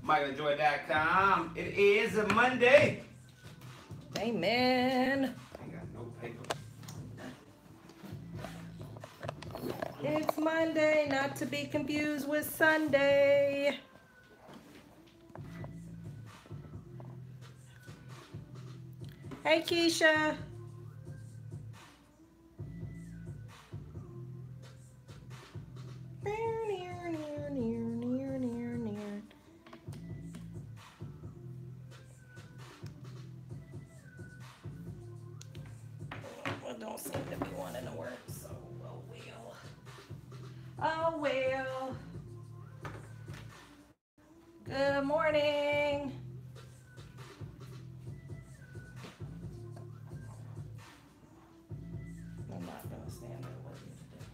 McFaddenandJoi.com. It is a Monday. Amen. I ain't got no paper. It's Monday, not to be confused with Sunday. Hey, Keisha. Don't seem to be wanting to work, so oh well. Oh well. Good morning. I'm not gonna stand there with you today.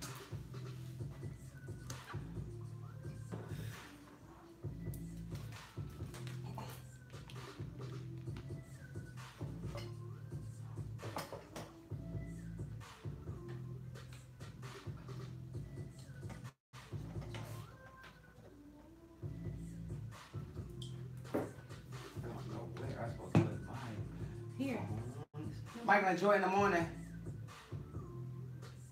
I don't know where I'm supposed to put mine. Here. Michael and Joy in the morning.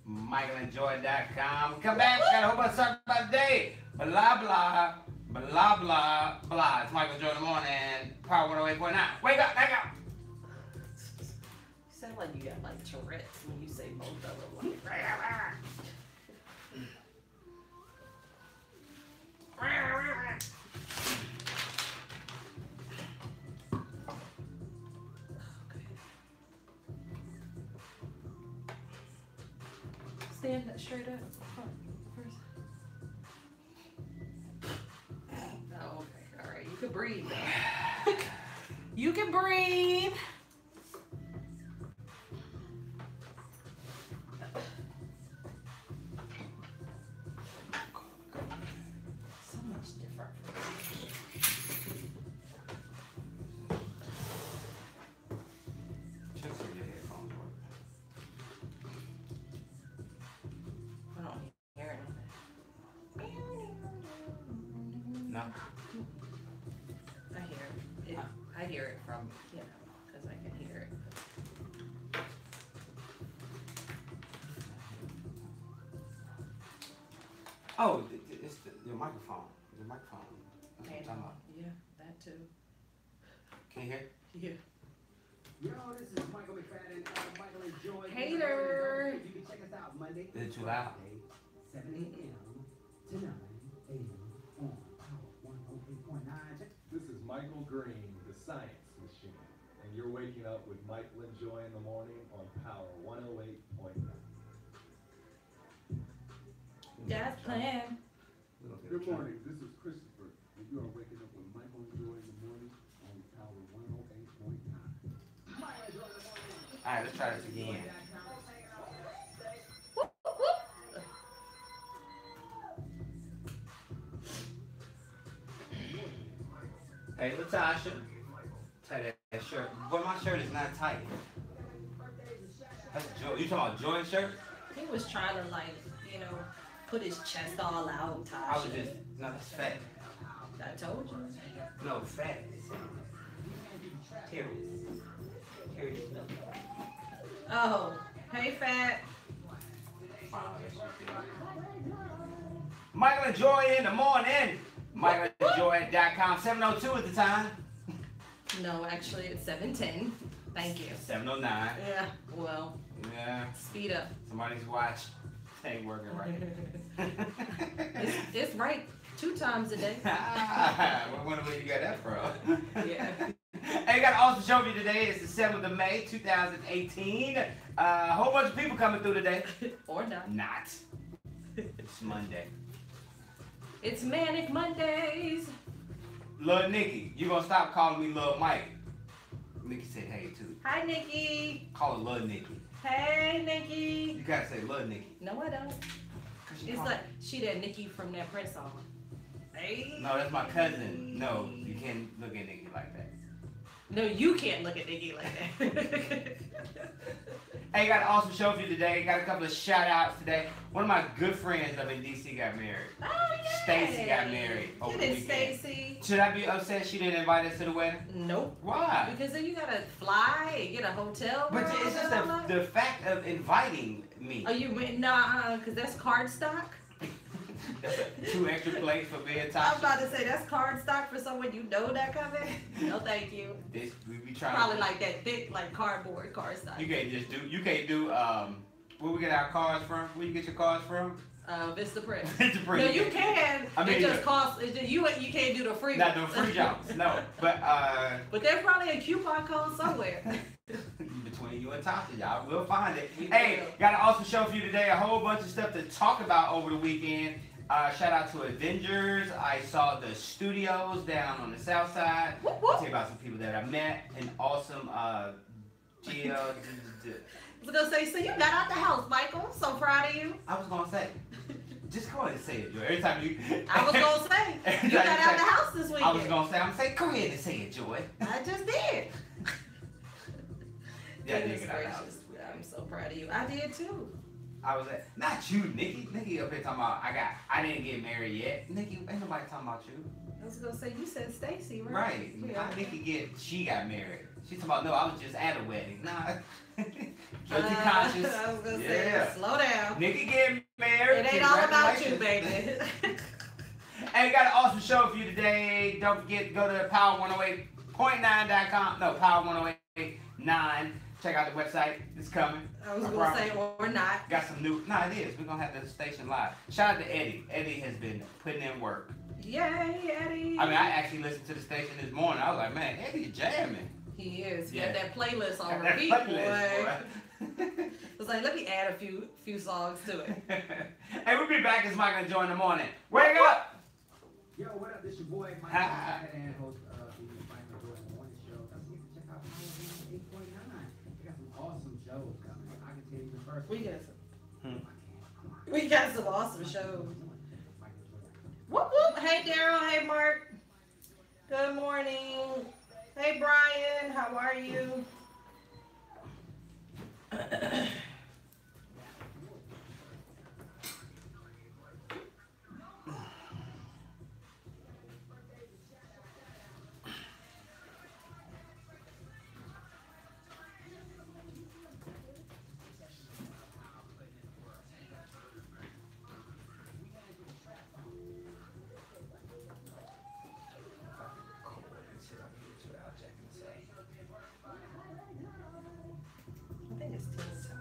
McFaddenandJoi.com. Come back, got a whole bunch of stuff about the day. Blah, blah, blah, blah, blah. It's Michael and Joy in the morning. Power 108.9. Wake up, back up. You sound like you got like Tourette's when you say both of them. Stand that straight up first. Oh, okay. All right. You can breathe. You can breathe. So much different. Check if your headphones work. I don't hear anything. No? I hear it. I hear it from, because I can hear it. Oh, it's your microphone. Your microphone. That's what I'm talking about. Yeah, that too. Can you hear? Yeah. Yo, this is Michael McFadden, Michael and Joi. Hater. You can check us out Monday. Is it too loud? 7 a.m. to 9 a.m. on Power 108.9. This is Michael Green, the Science Machine, and you're waking up with Michael and Joi in the morning on Power 108.9. That's plan. Good morning, this is Christopher, and you are waking up with Michael and Joi in the morning on Power 108.9. All right, let's try this again. Hey, Latasha. Tight that shirt. Boy, my shirt is not tight. That's Joy. You talking about Joy's shirt? He was trying to put his chest all out. I was just, no, that's fat. I told you. No, fat. Here it is. Here it is. Oh, hey, fat. Michael and Joy in the morning. McFaddenandJoi.com. 7:02 at the time. No, actually, it's 7:10. Thank you. 7:09. Yeah, well, Yeah. speed up. Somebody's watch ain't working right. It's right 2 times a day. I wonder where you got that from. Yeah. Hey, got an awesome show for you today. It's the 7th of May, 2018. A whole bunch of people coming through today. Or not. Not. It's Monday. It's Manic Mondays. Lil Nikki, you gonna stop calling me Lil Mike. Nikki said hey too. Hi, Nikki. Call her Lil Nikki. Hey, Nikki. You gotta say Lil Nikki. No, I don't. It's like she that Nikki from that Prince song. Hey. No, that's my cousin. No, you can't look at Nikki like that. No, you can't look at Nikki like that. Hey, got an awesome show for you today. Got a couple of shout outs today. One of my good friends up in DC got married. Oh, yeah. Stacy got married over the weekend. Stacy. Should I be upset she didn't invite us to the wedding? Nope. Why? Because then you gotta fly and get a hotel room. But it's just the fact of inviting me. Oh, you went? Nah, because that's card stock. That's 2 extra plates for being I was top. about to say that's card stock for someone you know that coming. No, thank you. We be trying Probably to, like that thick, like cardboard card stock. You can't do where we get our cars from? Where you get your cars from? Vista Press. Vista Press. No, you can. I mean, it just costs. You can't do the free. Not the free jobs, no. But But there's probably a coupon code somewhere. between you and Tasha, y'all will find it. We Hey, will. got an awesome show for you today. A whole bunch of stuff to talk about over the weekend. Shout out to Avengers. I saw the studios down on the south side. Whoop, I'll whoop. tell you about some people that I met. An awesome GL. I was gonna say, so you got out the house, Michael. So proud of you. I was gonna say, just go ahead and say it, Joy. Every time you. I was gonna say, Every you time got you out say- the house this weekend. I was gonna say, I'm gonna say, go ahead and say it, Joy. I just did. Yeah, I did Goodness get out of the house gracious. this weekend. I'm so proud of you. I did too. I was at, not you, Nikki. Nikki up here talking about, I didn't get married yet. Nikki, ain't nobody talking about you. I was gonna say, you said Stacy, right? Right. Yeah. How Nikki she got married. She's talking about, no, I was just at a wedding. Nah. Guilty conscious. I was gonna Yeah. say, slow down. Nikki getting married. It ain't all about you, Congratulations. baby. Hey, got an awesome show for you today. Don't forget, go to power108.9.com. No, power1089. Check out the website. It's coming. I was I gonna say, promise. or not. Got some new. No, it is. We're gonna have the station live. Shout out to Eddie. Eddie has been putting in work. Yay, Eddie. I mean, I actually listened to the station this morning. I was like, man, Eddie's jamming. He is. Yeah. Got that playlist on Got that repeat, playlist, boy. I was like, let me add a few songs to it. Hey, we'll be back as Michael and Joi in the morning. Wake up! Yo, what up? This your boy, Mike Ah. McFadden, host of the Michael and Joi in the Morning Show. Don't forget to check out Power 8.9. We got some awesome shows coming. I can tell you the first We one. got some. I can't. We got some awesome shows. Mike and Joi. Whoop whoop. Hey Daryl. Hey Mark. Good morning. Hey Brian. How are you? I think it's Tina.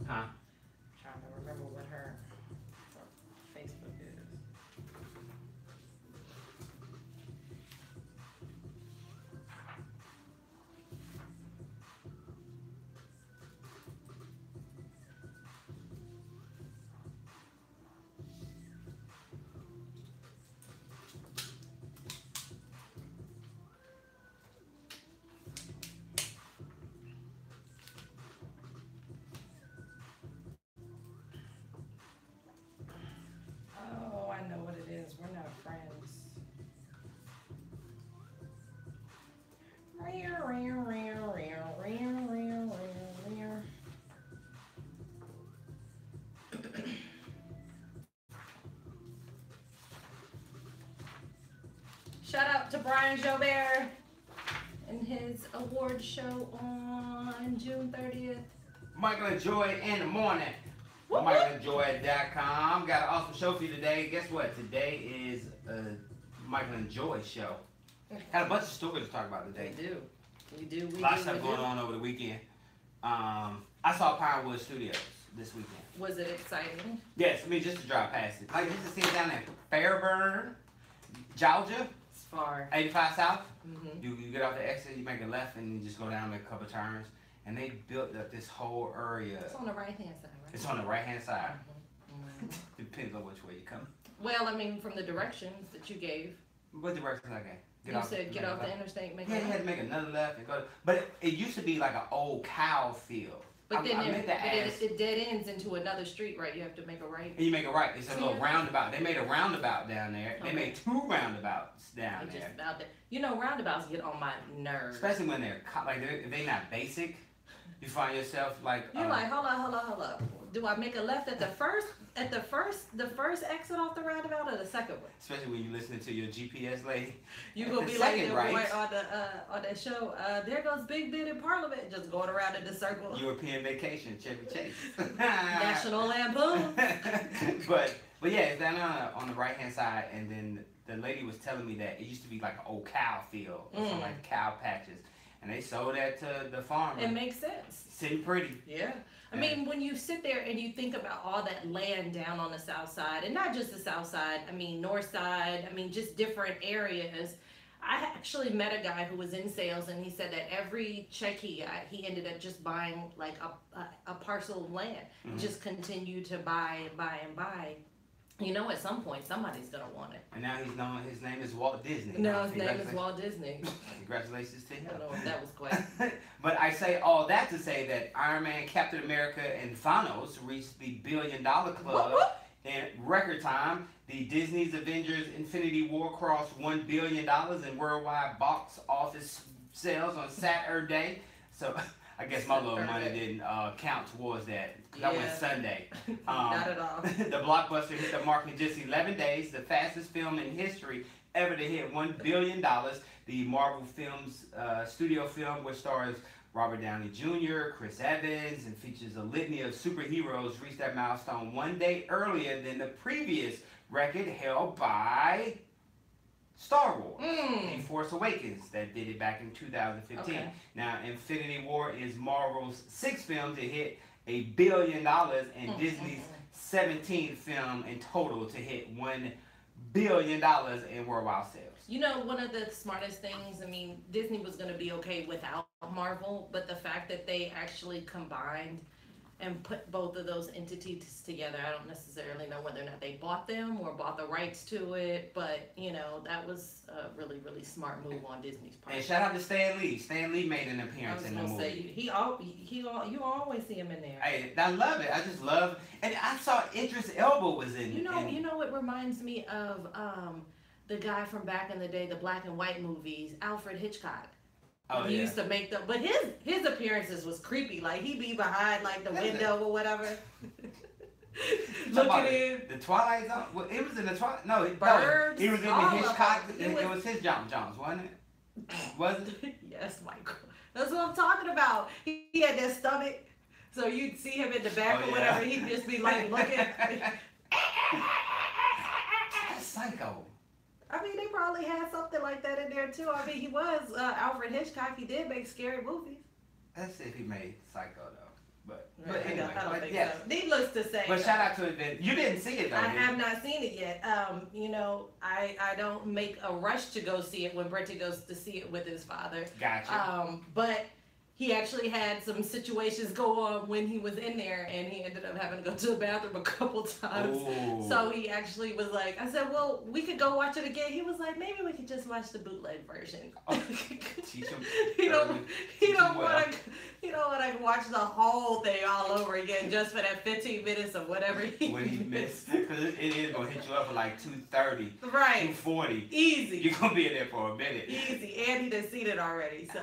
Huh? Trying to remember what her Facebook is. Oh, I know what it is. We're not friends. Shout out to Brian Jobert and his award show on June 30th. Michael and Joi in the morning. Whoop, whoop. MichaelandJoi.com. Got an awesome show for you today. Guess what? Today is a Michael and Joi show. Had a bunch of stories to talk about We today. do. We do. We A lot of do. stuff We going do. on over the weekend. I saw Pinewood Studios this weekend. Was it exciting? Yes, I mean just to drive past it. Like just to see it down in Fairburn, Georgia, It's far. 85 South. Mm-hmm. You get off the exit, you make a left, and you just go down, make a couple turns, and they built up this whole area. It's on the right hand side, right? It's on the right hand side. Mhm. Depends on which way you come. Well, I mean, from the directions that you gave, What direction I gave? you said get make a off the left. interstate, make Yeah, a you had to left. make another left and go. But it used to be like an old cow field. But then I meant to ask. it dead ends into another street, right? You have to make a right. And you make a right. It's a little roundabout. They made a roundabout down there. They made 2 roundabouts down there. Just out there. You know, roundabouts get on my nerves. Especially when they're like if they not basic. You find yourself like you're like, hold up. Do I make a left at the first exit off the roundabout or the second one? Especially when you listen to your GPS lady. You gonna be like that boy on that show. There goes Big Ben in Parliament, just going around in the circle. European Vacation, Chevy Chase. National Lampoon. but yeah, it's down on the right hand side, and then the lady was telling me that it used to be like an old cow field, or some like cow patches. And they sold that to the farmer. It makes sense. Sitting pretty. Yeah. I mean, when you sit there and you think about all that land down on the south side, and not just the south side, I mean, north side, I mean, just different areas. I actually met a guy who was in sales, and he said that every check he got, he ended up just buying like a parcel of land. Just continued to buy and buy and buy. You know, at some point, somebody's going to want it. And now he's known, his name is Walt Disney. No, his name is Walt Disney. Congratulations to him. I don't know if that was quick. But I say all that to say that Iron Man, Captain America, and Thanos reached the $1 billion club in record time. The Disney's Avengers Infinity War crossed $1 billion in worldwide box office sales on Saturday. So I guess my little money didn't count towards that. That went Sunday. Not at all. The blockbuster hit the mark in just 11 days, the fastest film in history ever to hit $1 billion. The Marvel Films studio film, which stars Robert Downey Jr., Chris Evans, and features a litany of superheroes, reached that milestone 1 day earlier than the previous record held by Star Wars, The Force Awakens, that did it back in 2015. Okay. Now, Infinity War is Marvel's 6th film to hit $1 billion and Disney's 17th film in total to hit $1 billion in worldwide sales. You know, one of the smartest things, I mean, Disney was going to be okay without Marvel, but the fact that they actually combined and put both of those entities together, I don't necessarily know whether or not they bought them or bought the rights to it, but, you know, that was a really, really smart move on Disney's part. And shout out to Stan Lee. Stan Lee made an appearance in the movie. You always see him in there. Hey, I love it. I just love, and I saw Idris Elba was in it. You know what reminds me of the guy from back in the day, the black and white movies, Alfred Hitchcock. He used to make them, but his appearances was creepy. Like he'd be behind like the window or whatever. Looking in. The Twilight Zone. Well, it was in the Twilight. No, Birds, he was in the Hitchcock. It was his John Jones, wasn't it? Was it? Yes, Michael. That's what I'm talking about. He had that stomach, so you'd see him in the back or whatever. He'd just be like looking. That's psycho. I mean, they probably had something like that in there too. I mean, he was Alfred Hitchcock. He did make scary movies. Let's see if he made Psycho though. But anyway, I don't think so. yes. Needless to say. But shout out to it. You didn't see it though. I have not seen it yet. You know, I don't make a rush to go see it when Brenton goes to see it with his father. Gotcha. But he actually had some situations go on when he was in there, and he ended up having to go to the bathroom a couple times. Ooh. So he actually was like, I said, well, we could go watch it again. He was like, maybe we could just watch the bootleg version. Oh, teach him. He don't want to watch the whole thing all over again just for that 15 minutes of whatever he missed. Because it is going to hit you up for like 2:30. Right. 2:40. Easy. You're going to be in there for a minute. Easy. And he done seen it already, so.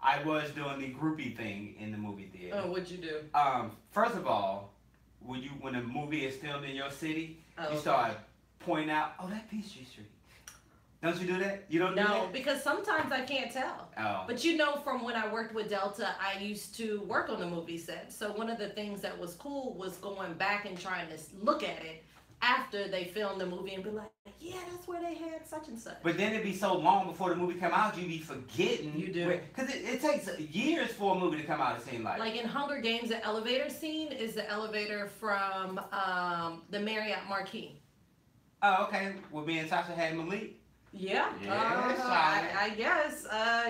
I was doing the groupie thing in the movie theater. Oh, what'd you do? First of all, when a movie is filmed in your city, you okay. start pointing out, oh, that Peachtree Street. Don't you do that? You don't do that? No, because sometimes I can't tell. Oh. But you know, from when I worked with Delta, I used to work on the movie set. So one of the things that was cool was going back and trying to look at it after they filmed the movie and be like, yeah, that's where they had such and such. But then it'd be so long before the movie come out, you'd be forgetting. You do. Because it takes years for a movie to come out, it seems like. Like in Hunger Games, the elevator scene is the elevator from the Marriott Marquis. Oh, okay. Well, me and Sasha had Malik. Yeah. I guess.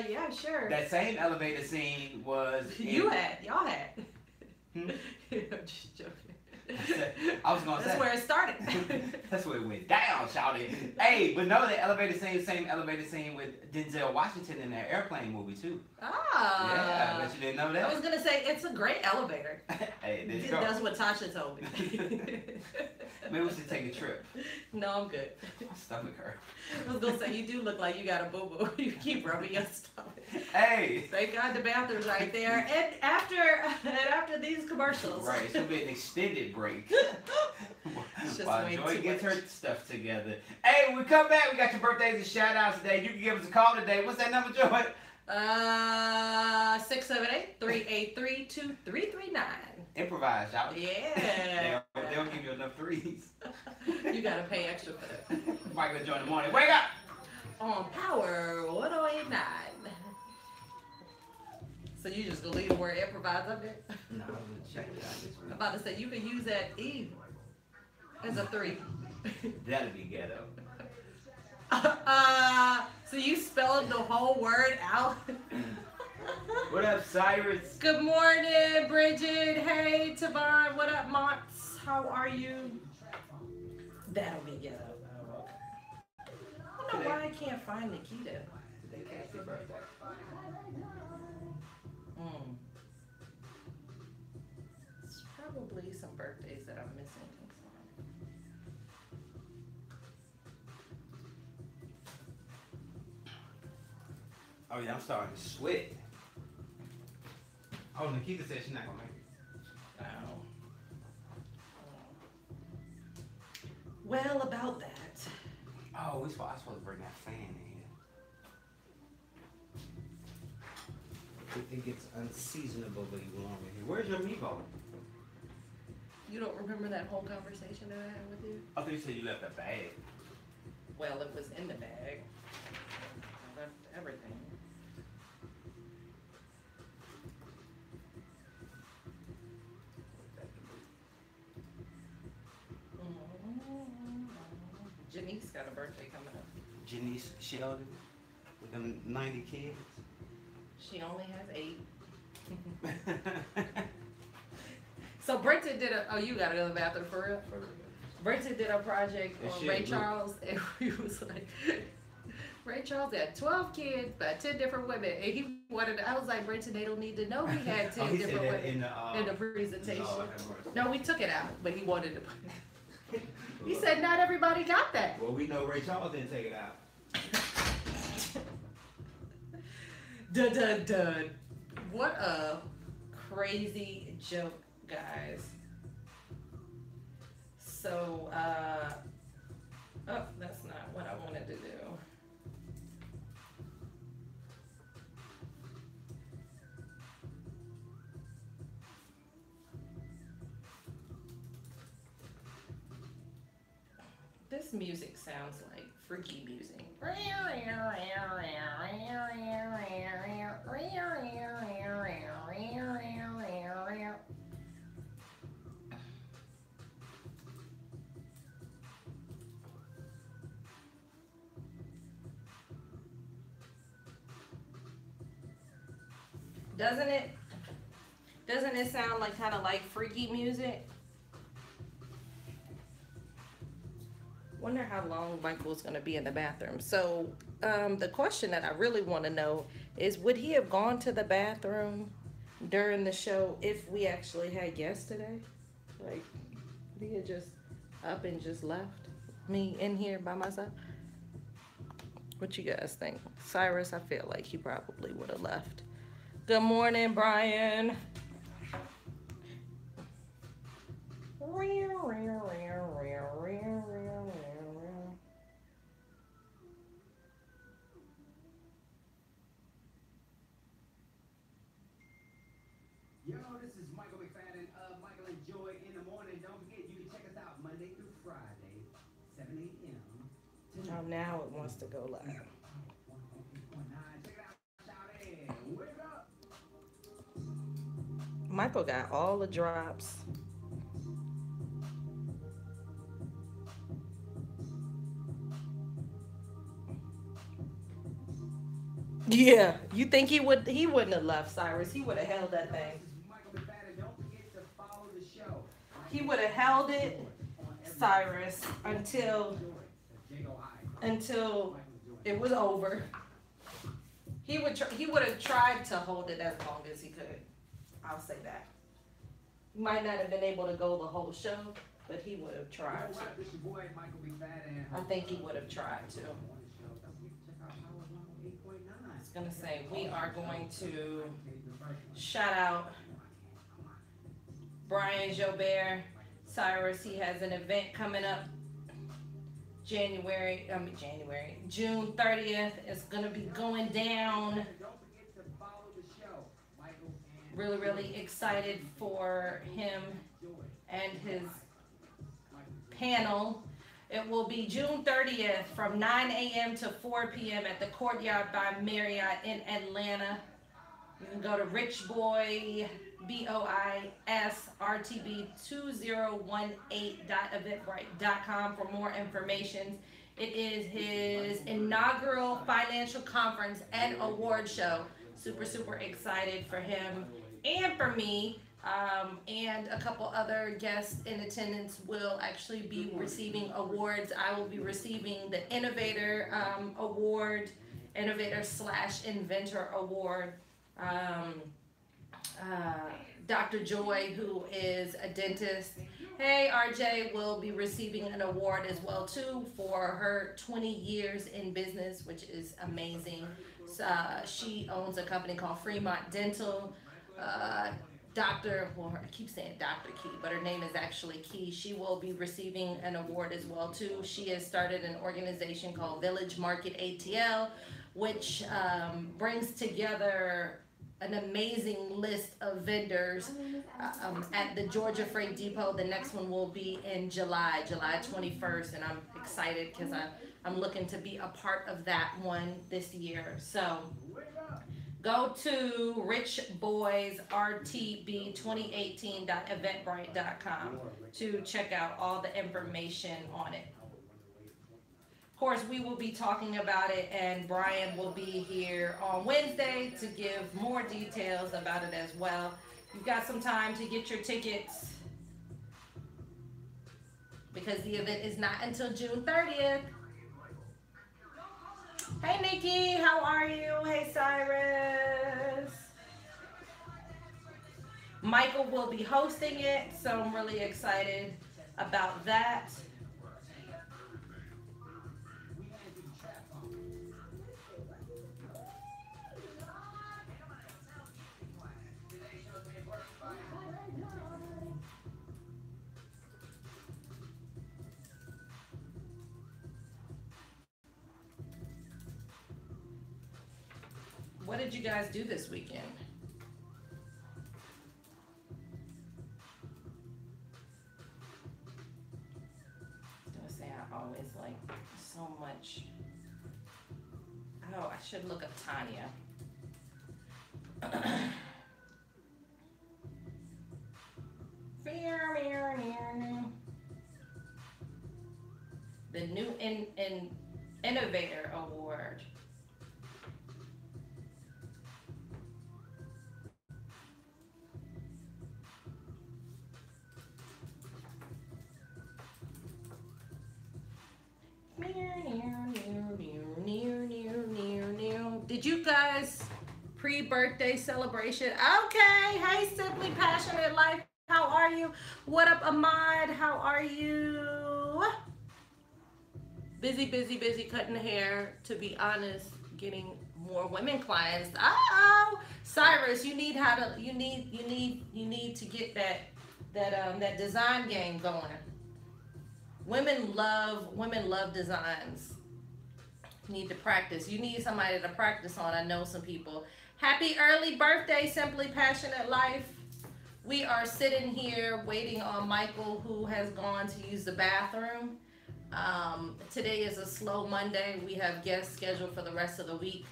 Yeah, sure. That same elevator scene was... Y'all had. I'm just joking. I was gonna That's say. where it started. That's where it went down, shouted. Hey, but no, the elevator scene, same elevator scene with Denzel Washington in that airplane movie too. Ah. Yeah, I bet you didn't know that. I was gonna say it's a great elevator. Hey, there you go. That's what Tasha told me. Maybe we should take a trip. No, I'm good. My stomach hurt. I was gonna say you do look like you got a boo boo. You keep rubbing your stomach. Hey. Thank God the bathroom's right there. And after these commercials. Right, it's gonna be an extended break. Just While way Joy too gets much. her stuff together. Hey, when we come back, we got your birthdays and shout outs today. You can give us a call today. What's that number, Joy? 678-383-2339. Improvise, y'all. Yeah. They don't give you enough threes. You gotta pay extra for that. Michael and Joy in the morning. Wake up! On Power 1089. So you just gonna leave the word improvise up there? No, I'm gonna check it out. I'm about to say you can use that E as a 3. That'll be ghetto. So you spelled the whole word out? What up, Cyrus? Good morning, Bridget. Hey, Tavon. What up, Montz? How are you? That'll be ghetto. I don't know why I can't find Nakita. Today Cassie's birthday. It's probably some birthdays that I'm missing. Oh yeah, I'm starting to sweat. Oh, Nakita said she's not gonna make it. Oh. Well, about that. Oh, I was supposed to bring that fan in here. It gets unseasonably warm in here. Where's your meatball? You don't remember that whole conversation that I had with you? I thought you said you left a bag. Well, it was in the bag. I left everything. Janice got a birthday coming up. Janice Sheldon with them 90 kids. She only has 8. So Brenton did a, oh, you gotta go to the bathroom for real? Brenton did a project That on shit Ray was- Charles, and we was like, Ray Charles had 12 kids by 10 different women, and he wanted to, I was like, Brenton, they don't need to know he had 10 Oh, he said different that women in the presentation. No, we took it out, but he wanted to put it. He said not everybody got that. Well, we know Ray Charles didn't take it out. Dun dun dun. What a crazy joke, guys. So, oh, that's not what I wanted to do. This music sounds like freaky music. Doesn't it sound like kind of like freaky music? Wonder how long Michael's gonna be in the bathroom. So the question that I really want to know is, would he have gone to the bathroom during the show if we actually had guests today? Like, would he have just up and just left me in here by myself? What you guys think? Cyrus, I feel like he probably would have left. Good morning, Brian. Yo, this is Michael McFadden of Michael and Joi in the morning. Don't forget, you can check us out Monday through Friday, 7 a.m. Oh, now it wants to go live. 108.9. Check it out, shout it. Wake up. Michael got all the drops. Yeah, you think he wouldn't have left, Cyrus. He would have held that thing. This is Michael McFadden. Don't forget to follow the show on he would have held it, Cyrus, until it was over. He would have tried to hold it as long as he could. I'll say that. He might not have been able to go the whole show, but he would have tried to. I think he would have tried to. I was gonna say we are going to shout out Brian Jobert. Cyrus, he has an event coming up June 30th. It's gonna be going down. Really, really excited for him and his panel. It will be June 30th from 9 a.m. to 4 p.m. at the Courtyard by Marriott in Atlanta. You can go to richboy.BOISRTB2018.eventbrite.com for more information. It is his inaugural financial conference and award show. Super, super excited for him and for me. And a couple other guests in attendance will actually be receiving awards. I will be receiving the Innovator Award, Innovator/Inventor Award. Dr. Joy, who is a dentist. Hey, RJ will be receiving an award as well too for her 20 years in business, which is amazing. She owns a company called Fremont Dental. I keep saying Dr. Key, but her name is actually Key. She will be receiving an award as well too. She has started an organization called Village Market ATL, which brings together an amazing list of vendors at the Georgia Freight Depot. The next one will be in July 21st, and I'm excited because I'm looking to be a part of that one this year. So go to richboysrtb2018.eventbrite.com to check out all the information on it. Of course, we will be talking about it, and Brian will be here on Wednesday to give more details about it as well. You've got some time to get your tickets because the event is not until June 30th. Hey, Nikki, how are you? Hey, Cyrus. Michael will be hosting it, so I'm really excited about that. What did you guys do this weekend? I was gonna say I always like so much. Oh, I should look up Tanya. The new Innovator Award. Did you guys pre-birthday celebration? Okay. Hey, Simply Passionate Life. How are you? What up, Ahmad? How are you? Busy cutting hair. To be honest, getting more women clients. Oh, Cyrus, you need to get that design game going. Women love designs. Need to practice. You need somebody to practice on. I know some people. Happy early birthday, Simply Passionate Life. We are sitting here waiting on Michael, who has gone to use the bathroom. Today is a slow Monday. We have guests scheduled for the rest of the week,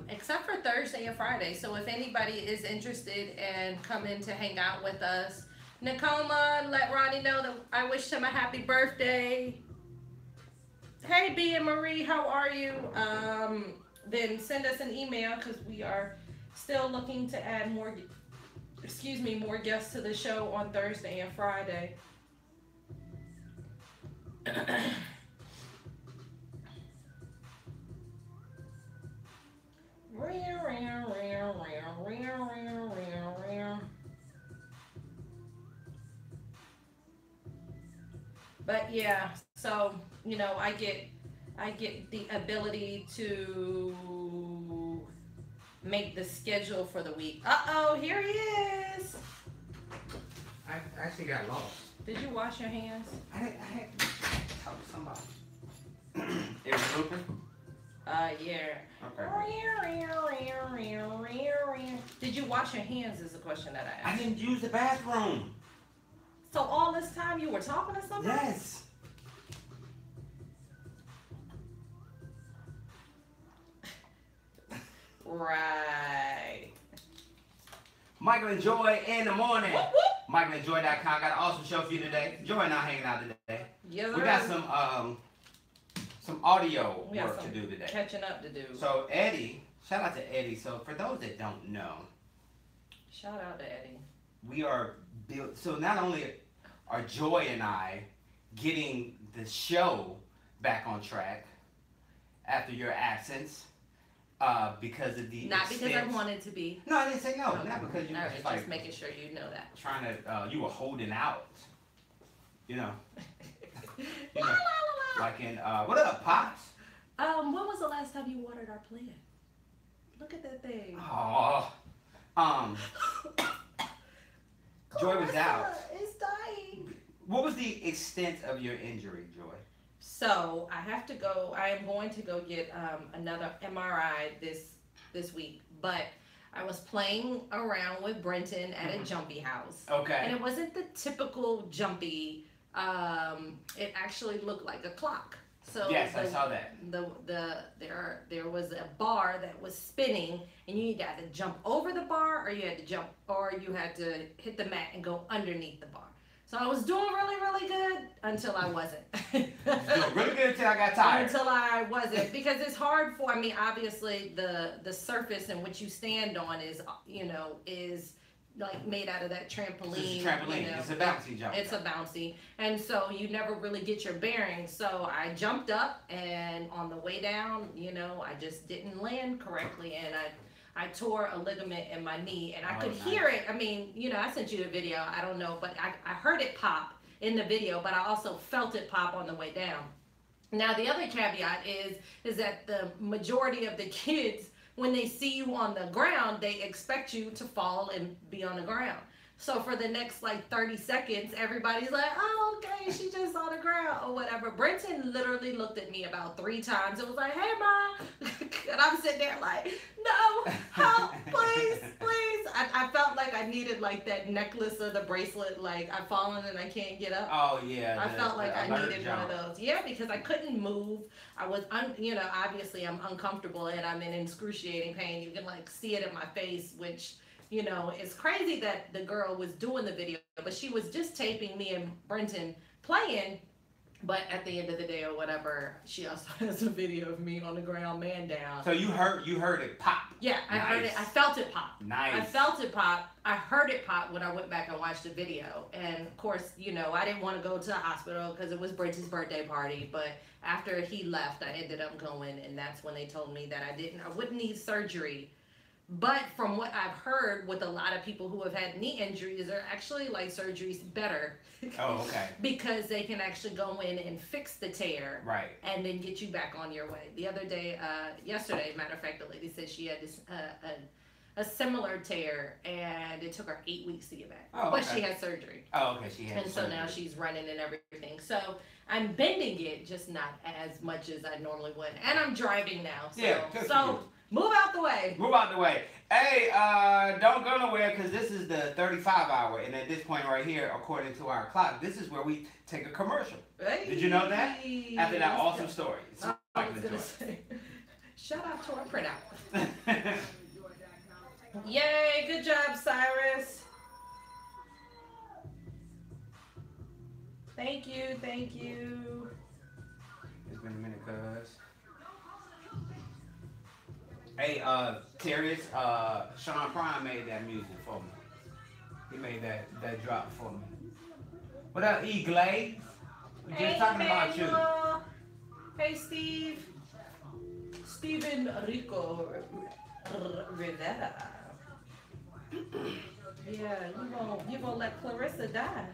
except for Thursday and Friday. So if anybody is interested in coming to hang out with us, Nakoma, let Ronnie know that I wish him a happy birthday. Hey, B and Marie, how are you? Then send us an email because we are still looking to add more excuse me, more guests to the show on Thursday and Friday. But yeah, so you know, I get the ability to make the schedule for the week. Uh-oh, here he is. I actually got lost. Did you wash your hands? I had to talk to somebody. It was open? Yeah. Okay. Did you wash your hands is the question that I I asked. didn't use the bathroom. So all this time you were talking to somebody? Yes. Right. Michael and Joi in the morning. Whoop, whoop. MichaelandJoi.com got an awesome show for you today. Joy and I hanging out today. Yes, We got sir. some audio We got work to some do today. catching up to do. So Eddie, shout out to Eddie. So for those that don't know, Shout out to Eddie. we are built. So not only are Joy and I getting the show back on track after your absence, because of the Not because I extent- wanted to be. No, I didn't say no. Okay. Not because you All were right, just like just making sure you know that. trying to. You were holding out. You know, La, la, la, la. like in what up, Pops? When was the last time you watered our plant? Look at that thing. Oh, Joy was out. It's dying. What was the extent of your injury, Joy? So I have to go. I am going to go get another MRI this week. But I was playing around with Brenton at a jumpy house, and Okay. it wasn't the typical jumpy. It actually looked like a clock. So Yes, I saw that. There was a bar that was spinning, and you either had to jump over the bar, or you had to hit the mat and go underneath the bar. So I was doing really, really good until I wasn't. Doing really good until I got tired. Until I wasn't, because it's hard for. I mean, obviously the surface in which you stand on is like made out of that trampoline. It's a trampoline. You know. It's a bouncy jump. It's a bouncy, and so you never really get your bearings. So I jumped up, and on the way down, I just didn't land correctly, and I tore a ligament in my knee, and I could hear it. I mean, I sent you the video. I don't know, but I heard it pop in the video, but I also felt it pop on the way down. Now, the other caveat is that the majority of the kids, when they see you on the ground, they expect you to fall and be on the ground. So for the next 30 seconds, everybody's like, oh, okay, she just on the ground or whatever. Brenton literally looked at me about 3 times. It was like, hey, Mom. And I'm sitting there like, no, help, please, please. I felt like I needed that necklace or the bracelet, I've fallen and I can't get up. Oh yeah. I felt like I needed jump. one of those. Yeah, because I couldn't move. I was, obviously I'm uncomfortable and I'm in excruciating pain. You can see it in my face, which, it's crazy that the girl was doing the video, but she was just taping me and Brenton playing. But at the end of the day or whatever, she also has a video of me on the ground, man down. So you heard it pop. Yeah, I heard it. I felt it pop. Nice. I felt it pop. I heard it pop when I went back and watched the video. And of course, I didn't want to go to the hospital because it was Brenton's birthday party. But after he left, I ended up going, and that's when they told me that I wouldn't need surgery. But from what I've heard with a lot of people who have had knee injuries, they're actually surgery's better. Oh, okay. Because they can actually go in and fix the tear. Right. And then get you back on your way. The other day, yesterday, matter of fact, the lady said she had this a similar tear, and it took her 8 weeks to get back. Oh, But okay. she had surgery. Oh, okay. She had. And so now she's running and everything. So I'm bending it, just not as much as I normally would. And I'm driving now. So, Yeah, good for so move out the way. Move out the way. Hey, don't go nowhere because this is the 35 hour, and at this point right here, according to our clock, this is where we take a commercial. Hey. Did you know that? After that Let's awesome go. story. It's I Michael was and gonna Joi. say, shout out to our printout. MichaelandJoi.com. Yay, good job, Cyrus. Thank you, thank you. It's been a minute, cuz. Hey, Terrius, Sean Prime made that music for me. He made that drop for me. What up, E Glaze? We just Hey, talking about you. Emmanuel. Hey, Steve. Steven Rico Rivera. Yeah, you gonna let Clarissa die.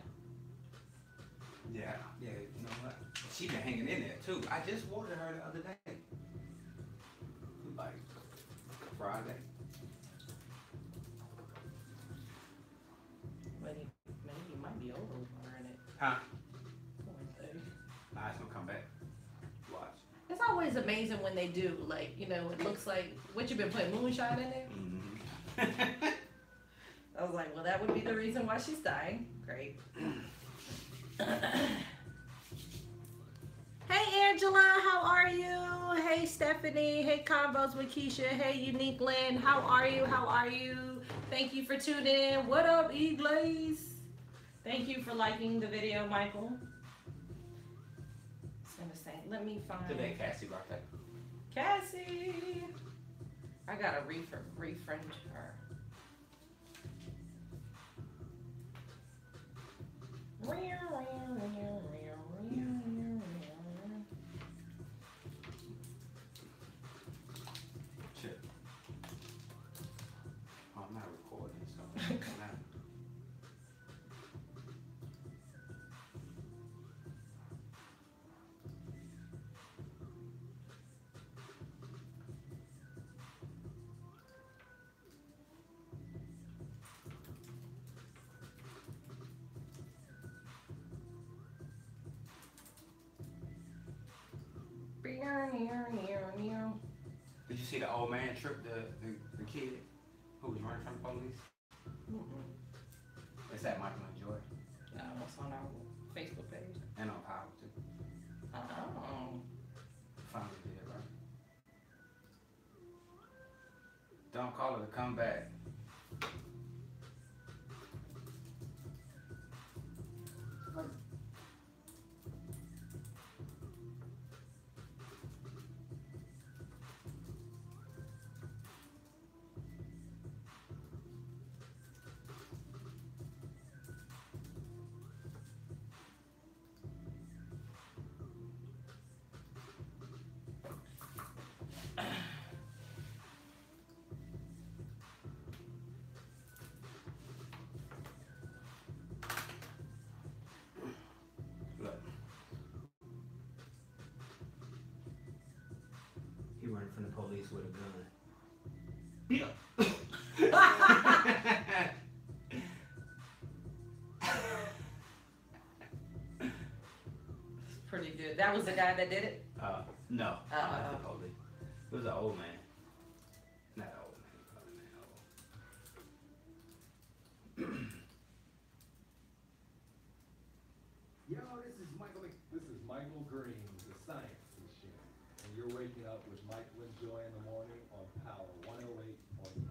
Yeah, you know what? She been hanging in there too. I just watered her the other day. Like Friday. Maybe you might be overwearing it. Huh? Wednesday. Nah, it's gonna come back. Watch. It's always amazing when they do. Like, you know, it looks like what you been putting moonshine in there. Mm-hmm. I was like, well, that would be the reason why she's dying. Great. Hey, Angela, how are you? Hey, Stephanie. Hey, Convos with Keisha. Hey, Unique Lynn. How are you? How are you? Thank you for tuning in. What up, E Glaze? Thank you for liking the video, Michael. I was gonna say, let me find Today, Cassie birthday. Cassie. I gotta refriend her. Shit. Oh, I'm not recording, so I'm not. Did you see the old man trip the kid who was running from the police? It's at Michael and Joi. No, it's on our Facebook page. And on Power too. Oh. Finally did it right. Don't call her to come back. Look. He running from the police with a gun. Yeah. Pretty good. That was the guy that did it? No. Not the police. It was an old man. Not an old man. Yo, this is Michael This is Michael Green, the Science Machine, and you're waking up with Michael and Joi in the morning on Power 108.9.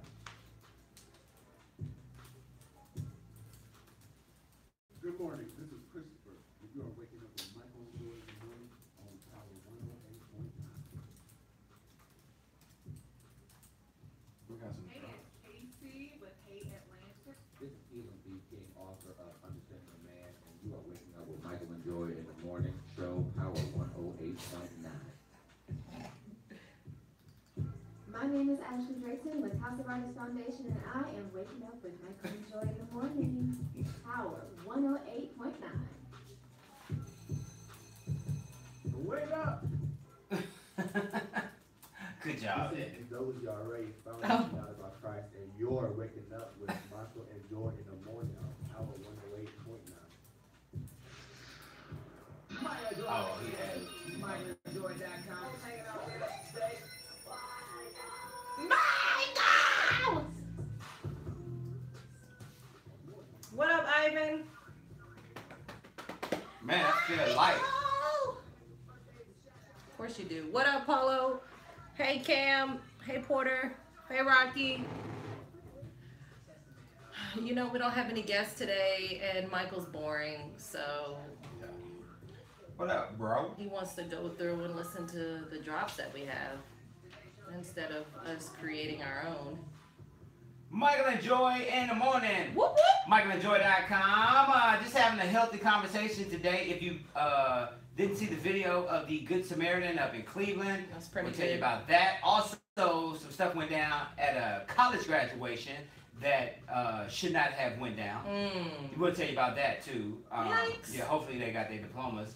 Good morning, this is Christopher. You are waking up with Michael and Joi in the morning on Power 108.9. We got some. Hey, it's Casey with Hey Atlantic. This is Elon B. King, author of Understanding a Man, and you are waking up with Michael and Joi in the morning show, Power 108.9. My name is Ashley Drayton with House of Artists Foundation, and I am waking up with Michael and Joi in the morning. Power 108.9. Wake up! Good job. And those you already found Oh. out about Christ, and you're waking up with Michael and Joi in the morning on Power 108.9. Oh, he had it. MichaelJoy.com. Hanging out with us today. Michael! What up, Ivan? Man, I feel light. Of course you do. What up, Paulo? Hey, Cam. Hey, Porter. Hey, Rocky. You know, we don't have any guests today, and Michael's boring, so What up, bro? he wants to go through and listen to the drops that we have instead of us creating our own. Michael and Joi in the morning. Whoop whoop. MichaelandJoi.com. Just having a healthy conversation today. If you didn't see the video of the Good Samaritan up in Cleveland, That's pretty we'll tell you good. about that. Also, some stuff went down at a college graduation that should not have went down. We'll tell you about that too. Yikes. Yeah, hopefully they got their diplomas.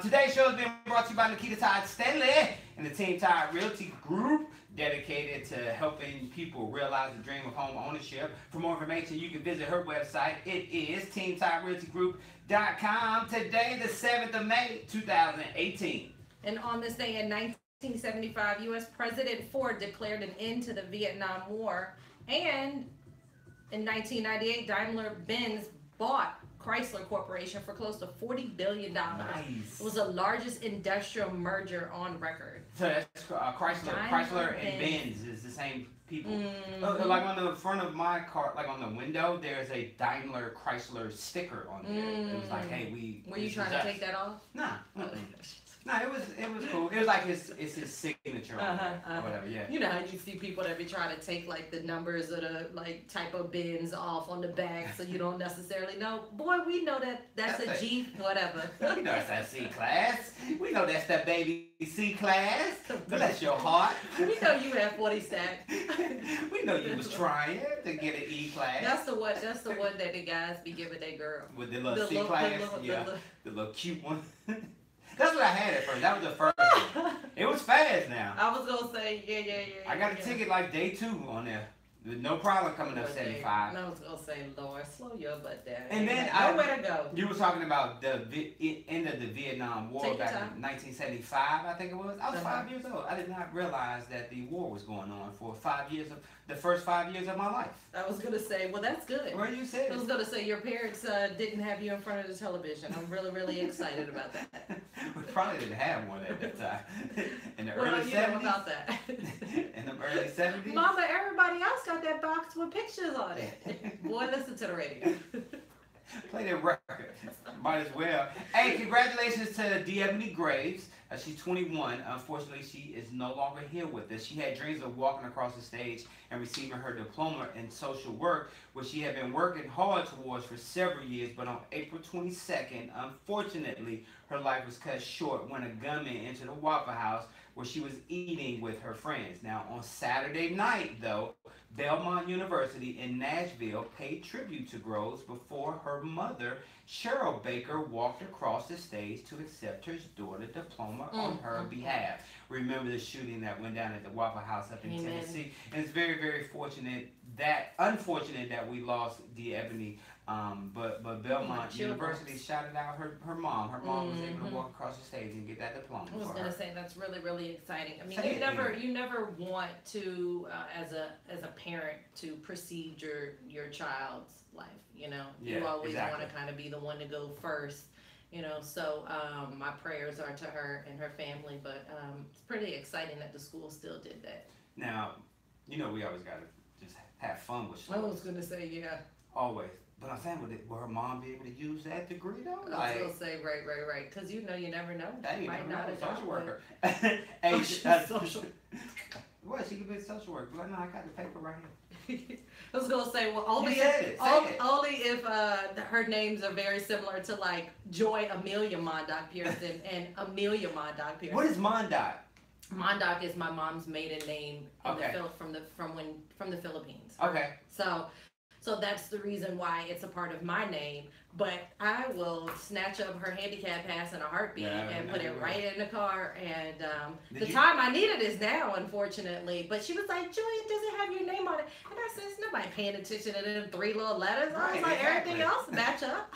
Today's show has been brought to you by Nakita Todd-Stanley and the Team Todd Realty Group, dedicated to helping people realize the dream of home ownership. For more information, you can visit her website. It is teamtoddrealtygroup.com. Today, the 7th of May, 2018. And on this day in 1975, U.S. President Ford declared an end to the Vietnam War. And in 1998, Daimler-Benz bought Chrysler Corporation for close to $40 billion. Nice. It was the largest industrial merger on record. So that's Chrysler and Benz is the same people. Like on the front of my car, like on the window, there's a Daimler Chrysler sticker on there. It was like, hey, Were you trying to take that off? Nah. No, it was cool. It was like his signature on there, or whatever. Yeah. You know how you see people that be trying to take like the numbers of the like type of bins off on the back, so you don't necessarily know. Boy, we know that's a G, whatever. We know that's that C class. We know that's that baby C class. Bless your heart. We know you have 40 stacks. We know you was trying to get an E class. That's the one that the guys be giving their girl. With the little C little- class, the little cute one. That's what I had at first. That was the first one. It was fast now. I was gonna say, yeah. I got a ticket like day 2 on there. With no problem coming up 75. I was gonna say, Lord, slow your butt down. And then nowhere to go. You were talking about the end of the Vietnam War Take your back time. in 1975, I think it was. I was 5 years old. I did not realize that the war was going on for the first 5 years of my life. I was gonna say, well, that's good. Where you said I was gonna say your parents didn't have you in front of the television. I'm really excited about that. We probably didn't have one at that time. In the Well, early you know 70s. about that. In the early 70s. Mama, everybody else got that box with pictures on it. Boy, listen to the radio. Play that record. Might as well. Hey, congratulations to Ebony Graves. She's 21. Unfortunately, she is no longer here with us. She had dreams of walking across the stage and receiving her diploma in social work, which she had been working hard towards for several years. But on April 22nd, unfortunately, her life was cut short when a gunman entered a Waffle House where she was eating with her friends. Now, on Saturday night, though, Belmont University in Nashville paid tribute to Groves before her mother, Cheryl Baker, walked across the stage to accept her daughter's diploma on her behalf. Remember the shooting that went down at the Waffle House up in Tennessee? And it's very unfortunate that we lost Ebony. But Belmont University shouted out her mom. Her mom was able to walk across the stage and get that diploma. I was gonna say that's really exciting. I mean, Say you never want to as a parent to precede your child's life. You know, Yeah, you always exactly. want to kind of be the one to go first. You know, so my prayers are to her and her family. But it's pretty exciting that the school still did that. Now, you know we always gotta just have fun with I stories. was gonna say yeah. Always. But I'm saying, will her mom be able to use that degree though? I was gonna say right. Because you never know. Hey, you Might never not know, have social got worker. one. Hey, Social. What? She could be a social worker. Well, no, I got the paper right here. I was gonna say, well, only You said if it, say it. only if her names are very similar to like Joy Amelia Mondock Pearson and Amelia Mondock Pearson. What is Mondock? Mondock is my mom's maiden name in Okay. from the Philippines. Okay. So that's the reason why it's a part of my name. But I will snatch up her handicap pass in a heartbeat and put it right in the car. And the time I need it is now, unfortunately. But she was like, Joy, it doesn't have your name on it. And I said, nobody paying attention to them 3 little letters. I was like, everything else match up.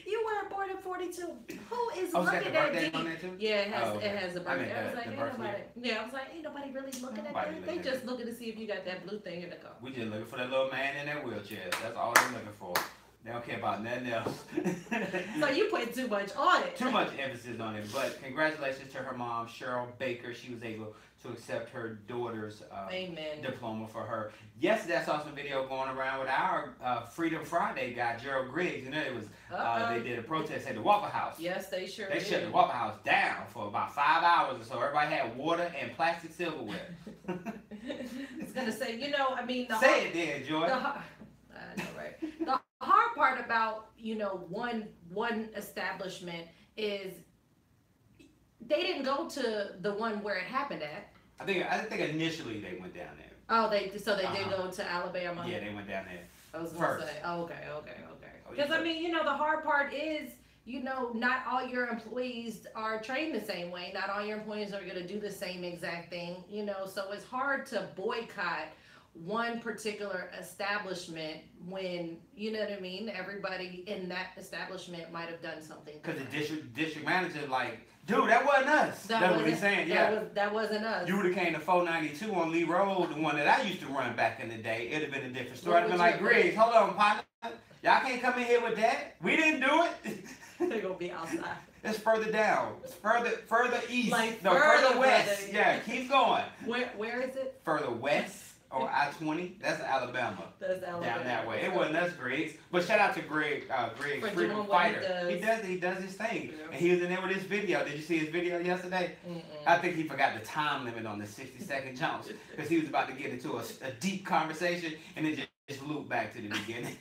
You were born in 42. Who is looking at D? D? Yeah, it has a birthday. I I was like, ain't nobody. Yeah, I was like, ain't nobody really looking at that. They just looking to see if you got that blue thing in the car. We just looking for that little man in that wheelchair. That's all they're looking for. They don't care about nothing else. So you put too much on it. Too much emphasis on it. But congratulations to her mom, Cheryl Baker. She was able to accept her daughter's diploma for her. Yesterday, I saw some video going around with our Freedom Friday guy, Gerald Griggs. You know, it was they did a protest at the Waffle House. Yes, they sure They did. shut the Waffle House down for about 5 hours or so. Everybody had water and plastic silverware. was gonna say, you know, I mean, Say it then, Joy. I know, right? The hard part about, you know, one establishment is they didn't go to the one where it happened at. I think initially they went down there. Oh, they did go to Alabama. Yeah, they went down there. I was gonna say, oh, okay. Because I mean, you know, the hard part is, you know, not all your employees are trained the same way. Not all your employees are gonna do the same exact thing. You know, so it's hard to boycott one particular establishment when, you know what I mean, everybody in that establishment might have done something. Because the district manager like, dude, that wasn't us. That's what he's saying. Yeah, that wasn't us. You would have came to 492 on Lee Road, the one that I used to run back in the day. It'd have been a different story. I'd have been like, Griggs, hold on, partner. Y'all can't come in here with that. We didn't do it. They're gonna be outside. It's further down. It's further east. Like no, further west. Yeah, keep going. Where is it? Further west. Or I-20, that's Alabama. That's Alabama. Down that way. It wasn't us, Griggs. But shout out to Greg, freedom fighter. He does his thing. Yeah. And he was in there with his video. Did you see his video yesterday? I think he forgot the time limit on the 60-second jumps because he was about to get into a deep conversation and it just looped back to the beginning.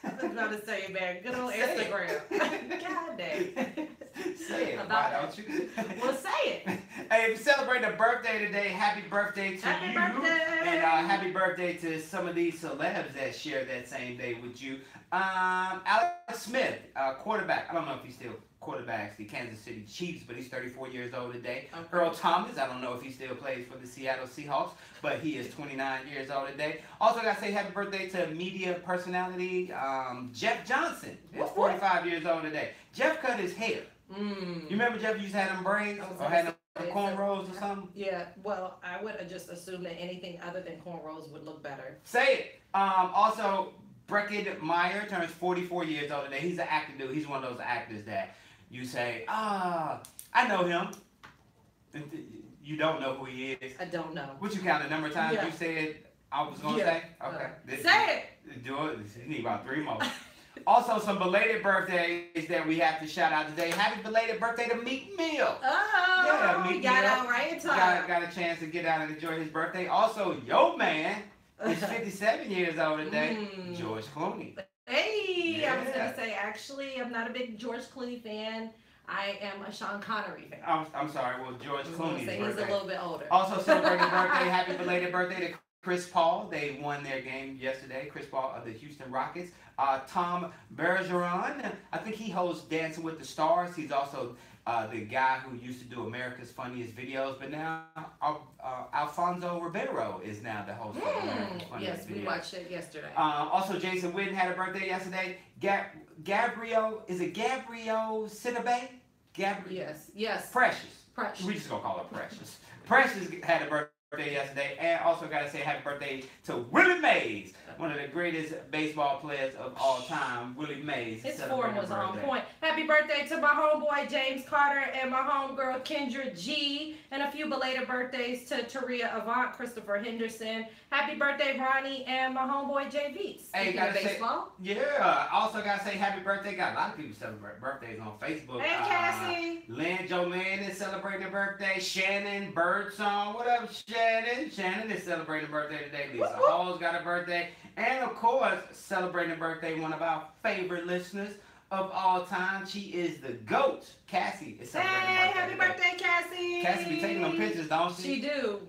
I was about to say, man, good old Instagram. God dang. Say it, why don't you? Well, say it. Hey, if you celebrate a birthday today, happy birthday to you. Birthday. And happy birthday to some of these celebs that share that same day with you. Alex Smith, quarterback. I don't know if he's still quarterbacks the Kansas City Chiefs, but he's 34 years old today. Okay. Earl Thomas, I don't know if he still plays for the Seattle Seahawks, but he is 29 years old today. Also got to say happy birthday to media personality Jeff Johnson. He's 45 years old today. Jeff cut his hair. You remember Jeff used to have them braids or had them cornrows or something? Yeah, well, I would have just assumed that anything other than cornrows would look better. Say it. Also, Brecken Meyer turns 44 years old today. He's an actor dude. He's one of those actors that you say, I know him. You don't know who he is. I don't know. What you count the number of times you said I was going to say? Okay. Say it. Do it. You need about 3 more. Also, some belated birthdays that we have to shout out today. Happy belated birthday to Meek Mill. Oh, yeah, Meek Mill. Got out right in time. Got a chance to get out and enjoy his birthday. Also, yo man is 57 years old today. George Clooney. Hey, I was going to say, actually, I'm not a big George Clooney fan. I am a Sean Connery fan. I'm sorry. Well, George Clooney's birthday. He's a little bit older. Also celebrating birthday. Happy belated birthday to Chris Paul. They won their game yesterday. Chris Paul of the Houston Rockets. Tom Bergeron, I think he hosts Dancing with the Stars. He's also the guy who used to do America's Funniest Videos, but now Alfonso Ribeiro is now the host of America's Funniest Videos. Yes, we watched it yesterday. Also, Jason Witten had a birthday yesterday. Gabrielle Sidibe? Yes. Precious. We just gonna call her Precious. Precious had a birthday yesterday, and also gotta say happy birthday to Willie Mays, one of the greatest baseball players of all time. Willie Mays. His form was on point. Happy birthday to my homeboy James Carter and my homegirl Kendra G, and a few belated birthdays to Taria Avant, Christopher Henderson. Happy birthday, Ronnie, and my homeboy JV. Hey, gotta baseball. Also gotta say happy birthday. Got a lot of people celebrating birthdays on Facebook. Hey, Cassie. Lynn Jolene is celebrating her birthday. Shannon Birdsong, what up, Shannon? Shannon is celebrating her birthday today. Lisa Hall's got a birthday. And of course, celebrating her birthday, one of our favorite listeners of all time. She is the GOAT. Cassie is celebrating her birthday. Happy birthday, Cassie. Cassie be taking them pictures, don't she? She do.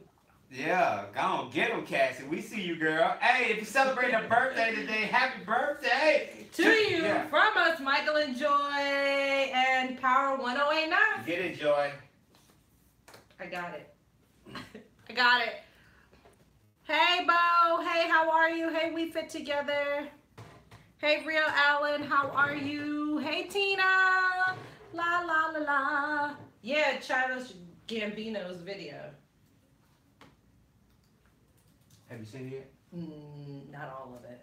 Yeah, go on, get them, Cassie. We see you, girl. Hey, if you're celebrating a birthday today, happy birthday to you from us, Michael and Joy and Power 1089. Get it, Joy. I got it. I got it. Hey, Bo. Hey, how are you? Hey, we fit together. Hey, Real Allen, how are you? Hey, Tina. La, la, la, la. Yeah, Childish Gambino's video. Have you seen it yet? Not all of it.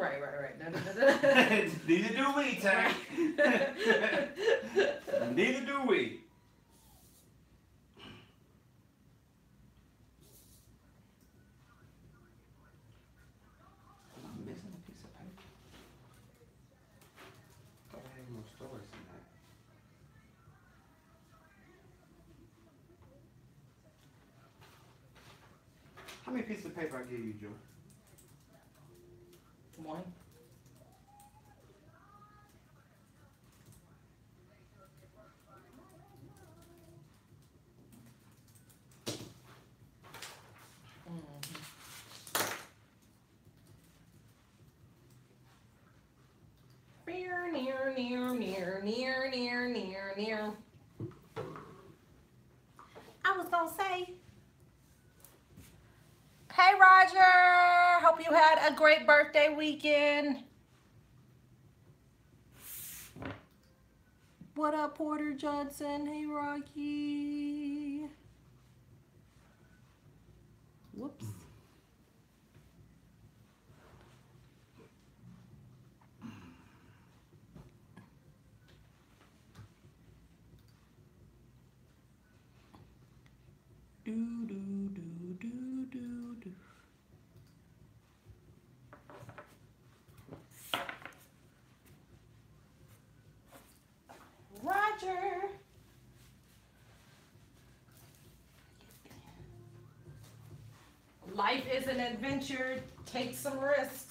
Right. Da-da-da-da. Neither do we, Tank. Neither do we. I'm missing a piece of paper. Thought I had more stories than that. How many pieces of paper I give you, Joe? One. Near. I was gonna say, hey Roger, hope you had a great birthday weekend. What up, Porter Johnson? Hey, Rocky. Whoops. Do. Roger. Life is an adventure. Take some risks.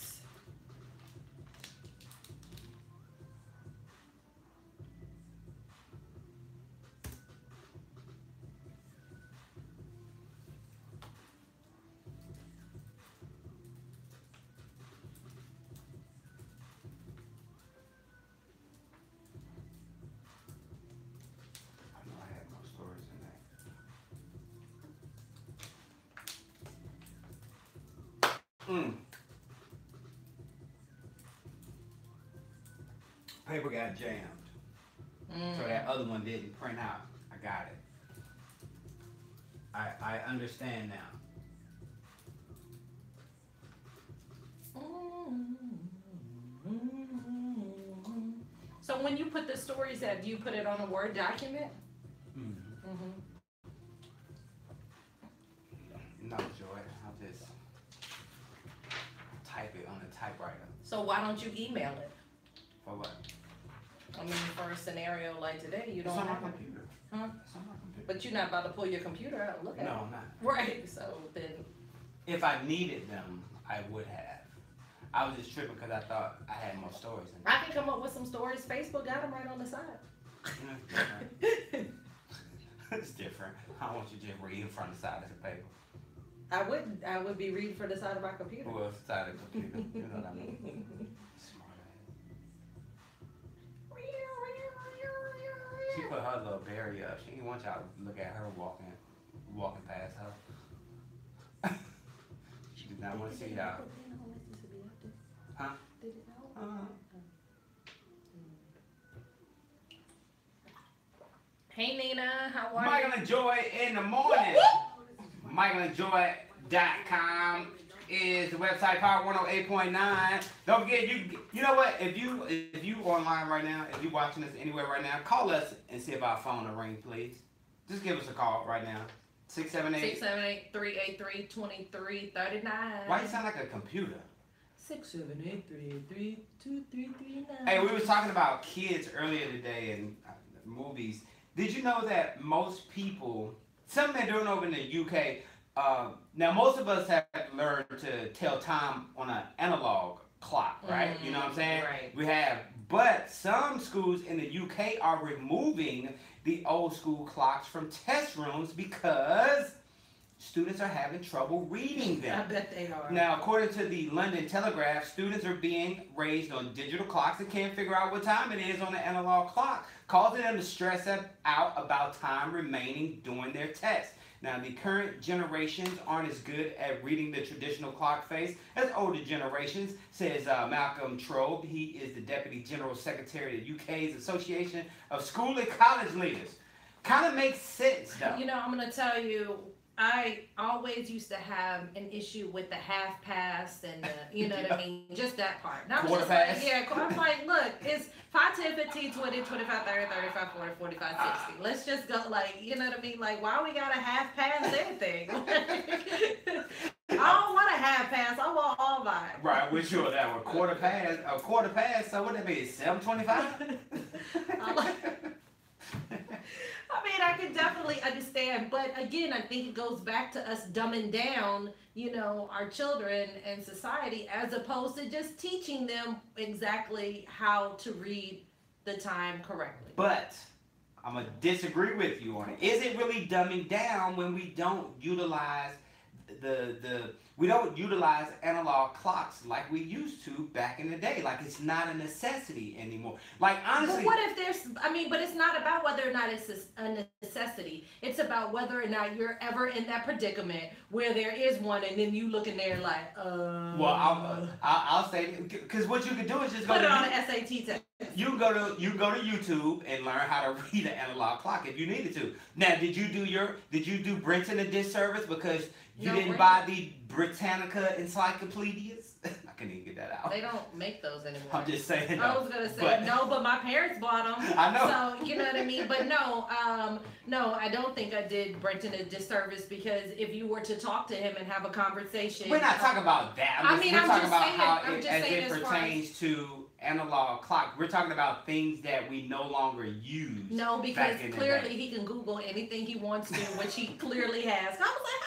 Paper got jammed. So that other one didn't print out. I got it. I understand now. So when you put the stories out, do you put it on a Word document? No, Joy. I'll just type it on a typewriter. So why don't you email it? For what? I mean, for a scenario like today, you don't It's on my have it. computer. Huh? It's on my computer. But you're not about to pull your computer out and look at No, it. I'm not. Right, so then. If I needed them, I would have. I was just tripping because I thought I had more stories in I can come up with some stories. Facebook got them right on the side. It's different. I don't want you just reading from the side of the paper. I would be reading for the side of my computer. Who else side of the computer? You know what I mean? Smart ass. She put her little barrier up. She didn't want y'all to look at her walking past her. She did not want to see y'all. Huh? Hey Nina, how are Michael you? and Joi in the morning. MichaelAndJoi.com is the website. Power 108.9. Don't forget, you know what? If you online right now, if you're watching us anywhere right now, call us and see if our phone will ring, please. Just give us a call right now. 678-383-2339. Why you sound like a computer? 678-383-2339. Hey, we were talking about kids earlier today and movies. Did you know that most people, something they're doing over in the UK, now most of us have learned to tell time on an analog clock, right? You know what I'm saying? Right. We have, but some schools in the UK are removing the old school clocks from test rooms because students are having trouble reading them. I bet they are. Now, according to the London Telegraph, students are being raised on digital clocks and can't figure out what time it is on the analog clock, causing them to stress out about time remaining during their test. Now, the current generations aren't as good at reading the traditional clock face as older generations, says Malcolm Trobe. He is the Deputy General Secretary of the UK's Association of School and College Leaders. Kind of makes sense though. You know, I'm gonna tell you, I always used to have an issue with the half pass and the, you know what I mean, just that part. And I was Quarter just like, pass. yeah, I'm like, look, it's 5, 10, 15, 20, 25, 30, 35, 40, 45, 60. Let's just go, like, you know what I mean? Like, why we got a half pass anything? I don't want a half pass. I want all mine. Right, with you on that one. Quarter pass. So what that mean? 725. I mean, I can definitely understand, but again, I think it goes back to us dumbing down, you know, our children and society, as opposed to just teaching them exactly how to read the time correctly. But I'm gonna disagree with you on it. Is it really dumbing down when we don't utilize we don't utilize analog clocks like we used to back in the day? Like, it's not a necessity anymore. Like, honestly. But what if but it's not about whether or not it's a necessity. It's about whether or not you're ever in that predicament where there is one, and then you looking there like, Well, I'll say, because what you can do is just go put to it on an SAT test. You can go to YouTube and learn how to read an analog clock if you needed to. Now, did you do Brenton a disservice because you didn't buy the Britannica encyclopedias? I couldn't even get that out. They don't make those anymore. I'm just saying. I was gonna say no, but my parents bought them. I know. So you know what I mean. But no, no, I don't think I did Brenton a disservice, because if you were to talk to him and have a conversation, We're not talking about that. We're talking about how it pertains to analog clock. We're talking about things that we no longer use. No, because clearly he can Google anything he wants to, which he clearly has. I was like,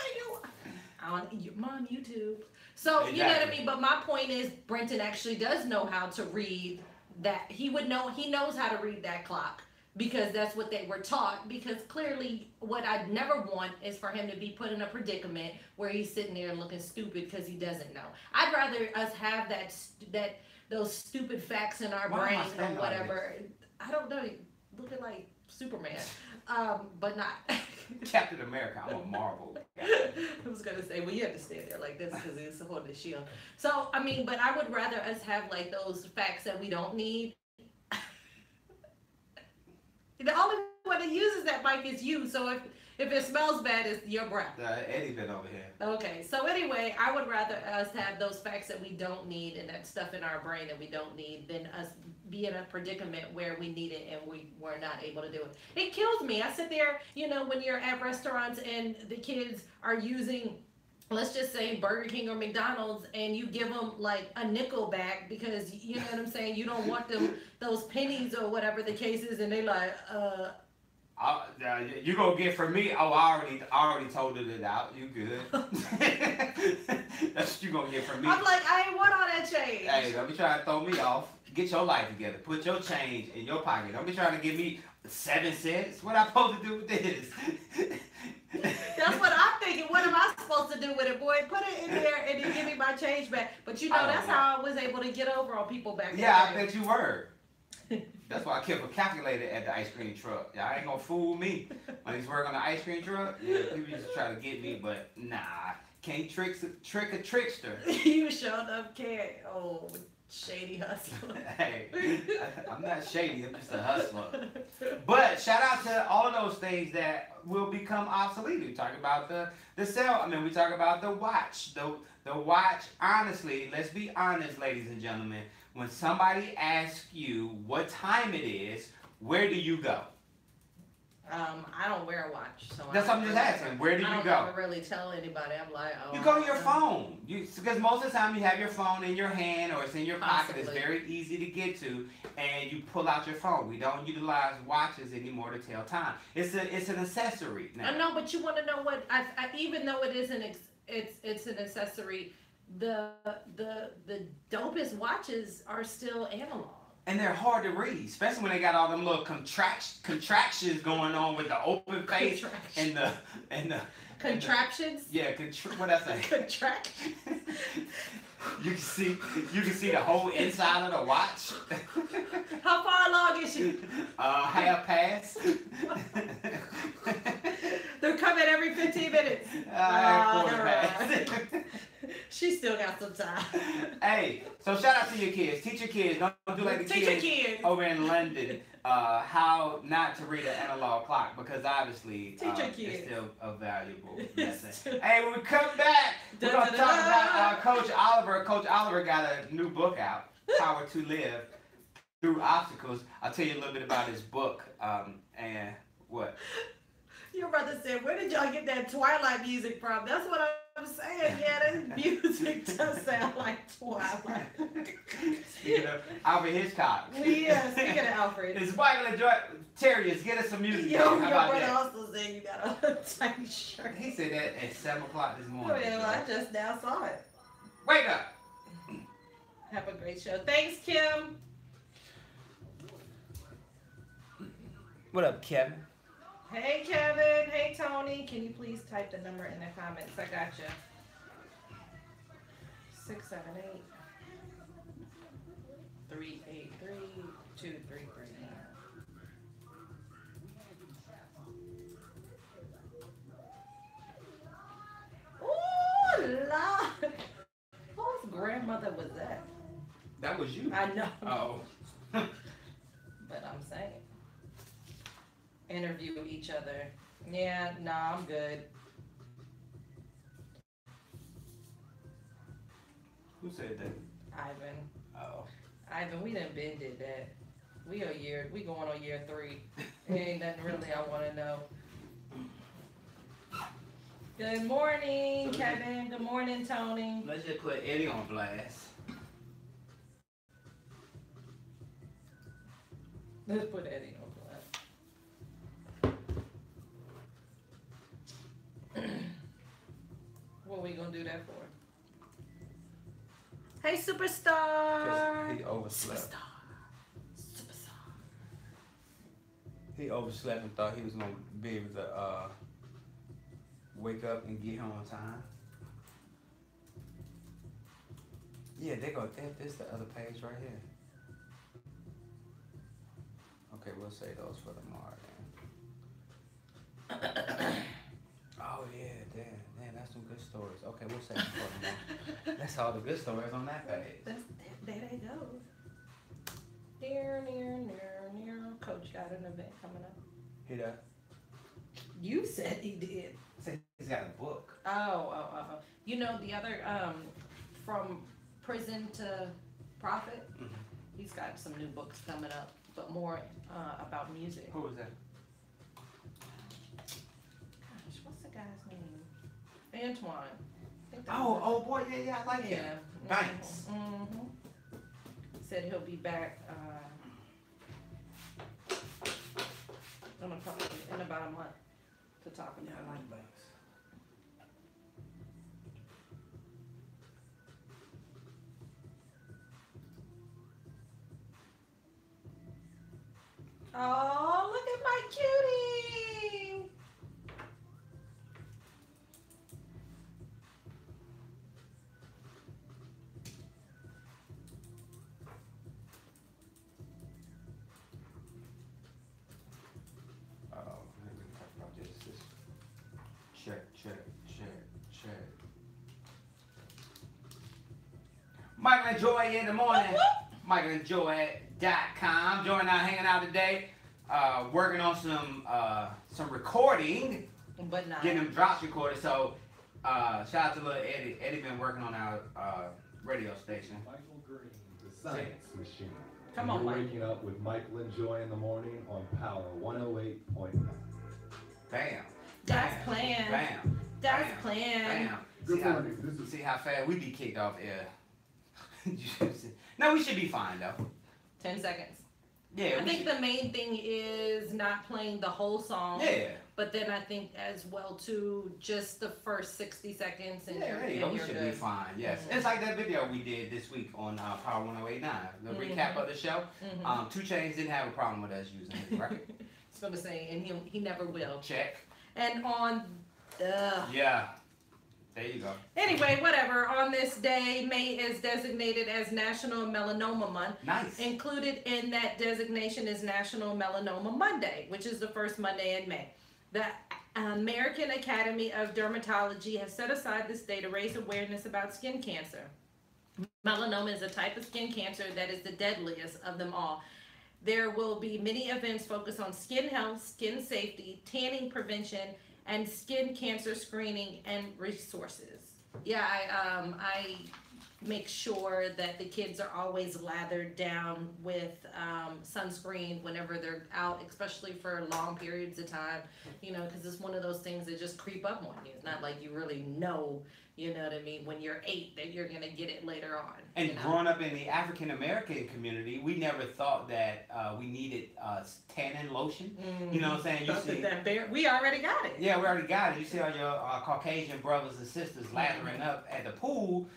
how you on YouTube? So exactly. You know what I mean. But my point is, Brenton actually does know how to read that. He knows how to read that clock, because that's what they were taught. Because clearly, what I'd never want is for him to be put in a predicament where he's sitting there looking stupid because he doesn't know. I'd rather us have those stupid facts in our brain or whatever. I don't know, looking like Superman, but not Captain America. I'm a Marvel. I was gonna say, well, you have to stand there like this because he's holding the shield. So I mean, but I would rather us have like those facts that we don't need. The only one that uses that mic is you. So if it smells bad, it's your breath. Eddie been over here. Okay, so anyway, I would rather us have those facts that we don't need and that stuff in our brain that we don't need than us be in a predicament where we need it and we were not able to do it. It kills me. I sit there, you know, when you're at restaurants and the kids are using, let's just say, Burger King or McDonald's, and you give them like a nickel back because, you know what I'm saying, you don't want them those pennies or whatever the case is, and they like, you gonna get from me? Oh, I already told it out. You good? That's what you gonna get from me. I'm like, I ain't want all that change. Hey, don't be trying to throw me off. Get your life together. Put your change in your pocket. Don't be trying to give me 7 cents. What I supposed to do with this? That's what I'm thinking. What am I supposed to do with it, boy? Put it in there and then give me my change back. But you know, that's how I was able to get over on people back then. Yeah, I bet you were. That's why I kept a calculator at the ice cream truck. Y'all ain't gonna fool me. When he's working on the ice cream truck, yeah, people used to try to get me, but nah, can't trick a trickster. You showed up, can't. Oh, shady hustler. Hey, I'm not shady, I'm just a hustler. But shout out to all of those things that will become obsolete. We talk about the cell, I mean, we talk about the watch. The watch, honestly, let's be honest, ladies and gentlemen, when somebody asks you what time it is, where do you go? I don't wear a watch, so that's what I'm just asking. Where do you go? I don't really tell anybody. I'm like, oh. You go to your phone. Because most of the time you have your phone in your hand or it's in your pocket. It's very easy to get to, and you pull out your phone. We don't utilize watches anymore to tell time. It's an accessory now. I know, but you want to know what? Even though it is it's an accessory, the dopest watches are still analog. And they're hard to read, especially when they got all them little contractions going on with the open face and the contraptions. What I say? Contractions. You can see the whole inside of the watch. How far along is she? Half past. They're coming every 15 minutes. Quarter past. She still got some time. Hey, so shout out to your kids. Teach your kids. Don't do like the Teach your kids kids. over in London. How not to read an analog clock, because obviously Teach your it's kids. still a valuable lesson. Hey, when we come back, we're gonna talk about Coach Oliver. Coach Oliver got a new book out, Power to Live Through Obstacles. I'll tell you a little bit about his book. And what? Your brother said, where did y'all get that Twilight music from? That's what I'm saying. Yeah, that music does sound like Twilight. Speaking of Alfred Hitchcock. Yeah, speaking of Alfred. It's Michael and Joi. Terriers, get us some music. Yo, How your about brother that? also said you got a tight shirt. He said that at 7 o'clock this morning. Well, I just now saw it. Wake up. Have a great show. Thanks, Kim. What up, Kevin? Hey, Kevin. Hey, Tony. Can you please type the number in the comments? I got you. 678 383 233. Ooh, Lord. Whose grandmother was that? That was you. I know. Oh. But I'm saying. Interview each other. Yeah, nah, I'm good. Who said that? Ivan. Oh. Ivan, we done been did that. We going on year 3. Ain't nothing really I wanna know. Good morning, Kevin. Good morning, Tony. Let's just put Eddie on blast. Let's put Eddie on blast. What we gonna do that for? Hey, superstar. He overslept. Superstar. He overslept and thought he was gonna be able to wake up and get home on time. Yeah, this the other page right here. Okay, we'll say those for tomorrow then. Oh yeah, damn, that's some good stories. Okay, we'll say them for tomorrow. That's all the good stories on that page. There they go. Near. Coach got an event coming up. He does. You said he did. Said he's got a book. Oh. You know the other, from prison to profit, he's got some new books coming up, but more about music. Who was that? Gosh, what's the guy's name? Antoine. I think that Oh, was oh boy, yeah, I like him. Banks. Mm-hmm. Said he'll be back in about a month to talk about Yeah, I it. like Banks. Oh, look at my cutie! Maybe we can talk about this. Check. Michael and Joi in the morning. MichaelandJoi.com. Joi and I hanging out today, working on some recording, But not. getting them drops recorded. So shout out to little Eddie. Eddie been working on our radio station. Michael Green, the science machine. Come And on, you're Mike. waking up with Michael and Joi in the morning on Power 108.9. Bam. That's Bam. planned. Bam. That's Bam. planned. Bam. Good See how- morning. This is See how fast we be kicked off air. No, we should be fine though. 10 seconds. Yeah. I we think the main thing is not playing the whole song. Yeah. But then I think as well too, just the first 60 seconds and Yeah, you're, there you go. and We you're should good. be fine. Yes. Mhm. It's like that video we did this week on Power 108.9. The recap of the show. Mhm. 2 Chainz didn't have a problem with us using his record. I was gonna say, and he never will. Check. And on the Yeah. There you go. anyway, whatever. On this day, May is designated as National Melanoma Month. Nice. Included in that designation is National Melanoma Monday, which is the first Monday in May. The American Academy of Dermatology has set aside this day to raise awareness about skin cancer. Melanoma is a type of skin cancer that is the deadliest of them all. There will be many events focused on skin health, skin safety, tanning prevention, and skin cancer screening and resources. Yeah, I make sure that the kids are always lathered down with sunscreen whenever they're out, especially for long periods of time, you know, because it's one of those things that just creep up on you. It's not like you really know, you know what I mean, when you're 8 that you're going to get it later on. And you know? growing up in the African American community, we never thought that we needed tanning lotion. You know what I'm saying? You see, we already got it. yeah, we already got it. You see all your Caucasian brothers and sisters lathering up at the pool,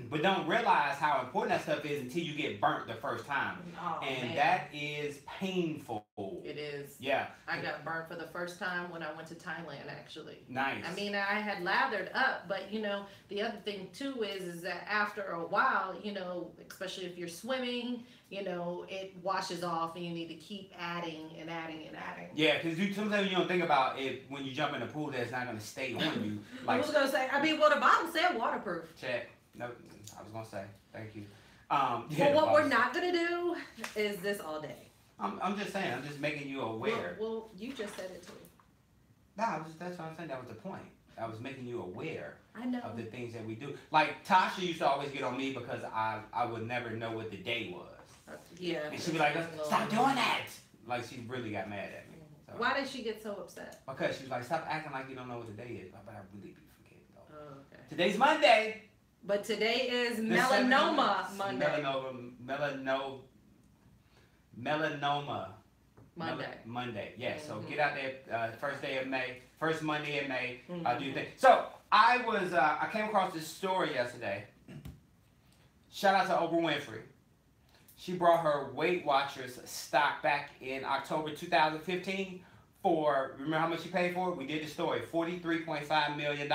but don't realize how important that stuff is until you get burnt the first time. Oh, and man. that is painful. It is. Yeah. I got burnt for the first time when I went to Thailand, actually. Nice. I mean, I had lathered up, but you know, the other thing too is that after a while, you know, especially if you're swimming, you know, it washes off and you need to keep adding and adding and adding. Yeah, because sometimes you don't think about it when you jump in the pool that it's not going to stay on you. I was going to say, I mean, well, the bottle said waterproof. Check. No, I was going to say, thank you. Well, what we're not going to do is this all day. I'm just saying, I'm just making you aware. Well, you just said it too. Nah, that's what I'm saying. That was the point. I was making you aware I know. of the things that we do. Like, Tasha used to always get on me because I would never know what the day was. Yeah. And she'd be like, stop doing that. Like, she really got mad at me. So, Why did she get so upset? because she was like, stop acting like you don't know what the day is. But I really be forgetting, though. Oh, okay. Today's Monday. But today is The Melanoma 7th. Monday. Melanoma. Monday. Monday, yes. So Mhm. get out there, first day of May, first Monday in May. Do your Mhm. thing. So I came across this story yesterday. Shout out to Oprah Winfrey. She brought her Weight Watchers stock back in October 2015 for, remember how much she paid for it? We did the story, $43.5 million.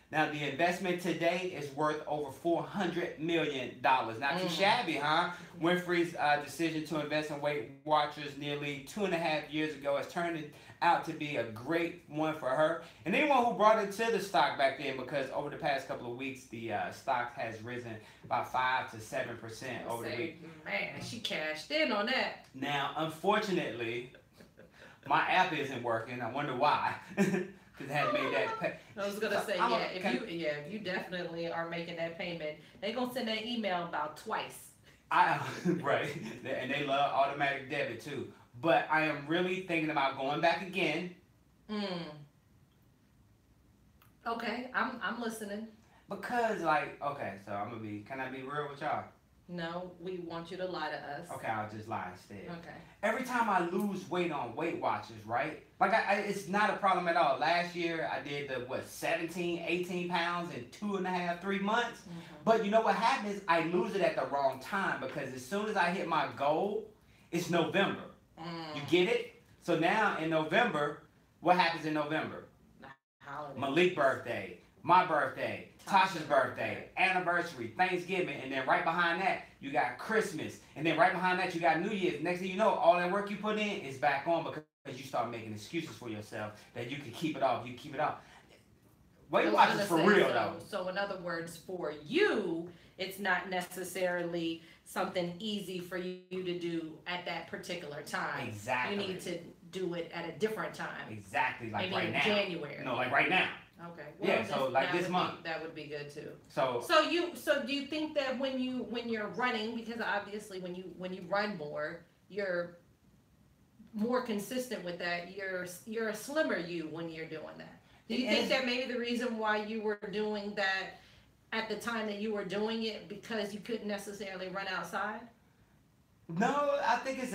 Now, the investment today is worth over $400 million. Not too shabby, huh? Winfrey's decision to invest in Weight Watchers nearly 2.5 years ago has turned out to be a great one for her. And anyone who brought into the stock back then, because over the past couple of weeks, the stock has risen by 5 to 7% over the week. Man, she cashed in on that. Now, unfortunately, my app isn't working. I wonder why. Because it hadn't made that pay. I was gonna say, if you definitely are making that payment, they're gonna send that email about twice. Right, and they love automatic debit too. But I am really thinking about going back again. Okay, I'm listening. Because okay, so can I be real with y'all? No, we want you to lie to us. Okay, I'll just lie instead. Okay. Every time I lose weight on Weight Watchers, right? Like, it's not a problem at all. Last year, I did 17, 18 pounds in 2.5, 3 months. But you know what happens? I lose it at the wrong time because as soon as I hit my goal, it's November. You get it? So now in November, what happens in November? Holiday. Malik's birthday, my birthday, Tasha's birthday, anniversary, Thanksgiving, and then right behind that, you got Christmas. And then right behind that, you got New Year's. Next thing you know, all that work you put in is back on because you start making excuses for yourself that you can keep it off. You keep it off. Weight Watchers for real, though. So in other words, for you, it's not necessarily something easy for you to do at that particular time. Exactly. You need to do it at a different time. Exactly, like Maybe right in now. January. No, like right now. Okay. Yeah, so like this month. That would be good too. So do you think that when you're running, because obviously when you run more, you're more consistent with that. You're a slimmer you when you're doing that. Do you think that maybe the reason why you were doing that at the time that you were doing it because you couldn't necessarily run outside? No, I think it's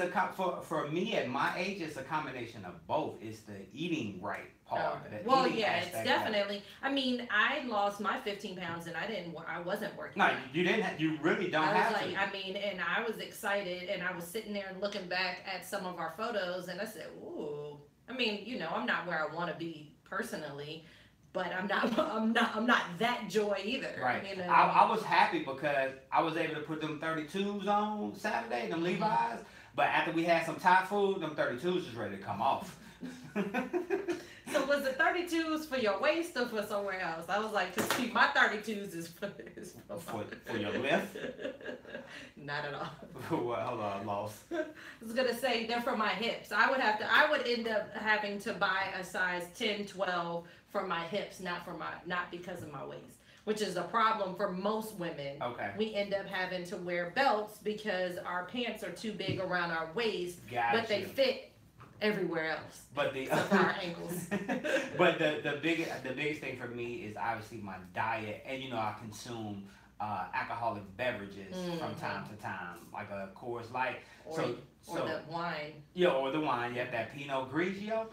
for me at my age, it's a combination of both. It's the eating right part. Okay. Well, yeah, it's definitely. I mean, I lost my 15 pounds and I wasn't working. No, you didn't. You really don't have to. I mean, and I was excited, and I was sitting there and looking back at some of our photos, and I said, "Ooh." I mean, you know, I'm not where I want to be personally, but I'm not that Joy either. Right. You know? I was happy because I was able to put them 32s on Saturday, them Levi's. But after we had some Thai food, them 32s was ready to come off. So was it 32s for your waist or for somewhere else? I was like, see, my 32s is for for your lift? Not at all. What? Hold on, I'm lost. I was gonna say they're for my hips. I would end up having to buy a size 10, 12 for my hips, not because of my waist, which is a problem for most women. Okay. We end up having to wear belts because our pants are too big around our waist, but they fit everywhere else. But the except for our ankles. But the biggest thing for me is obviously my diet, and I consume alcoholic beverages from time to time, like a Coors Light, or the wine. Yeah, or the wine. You have that Pinot Grigio.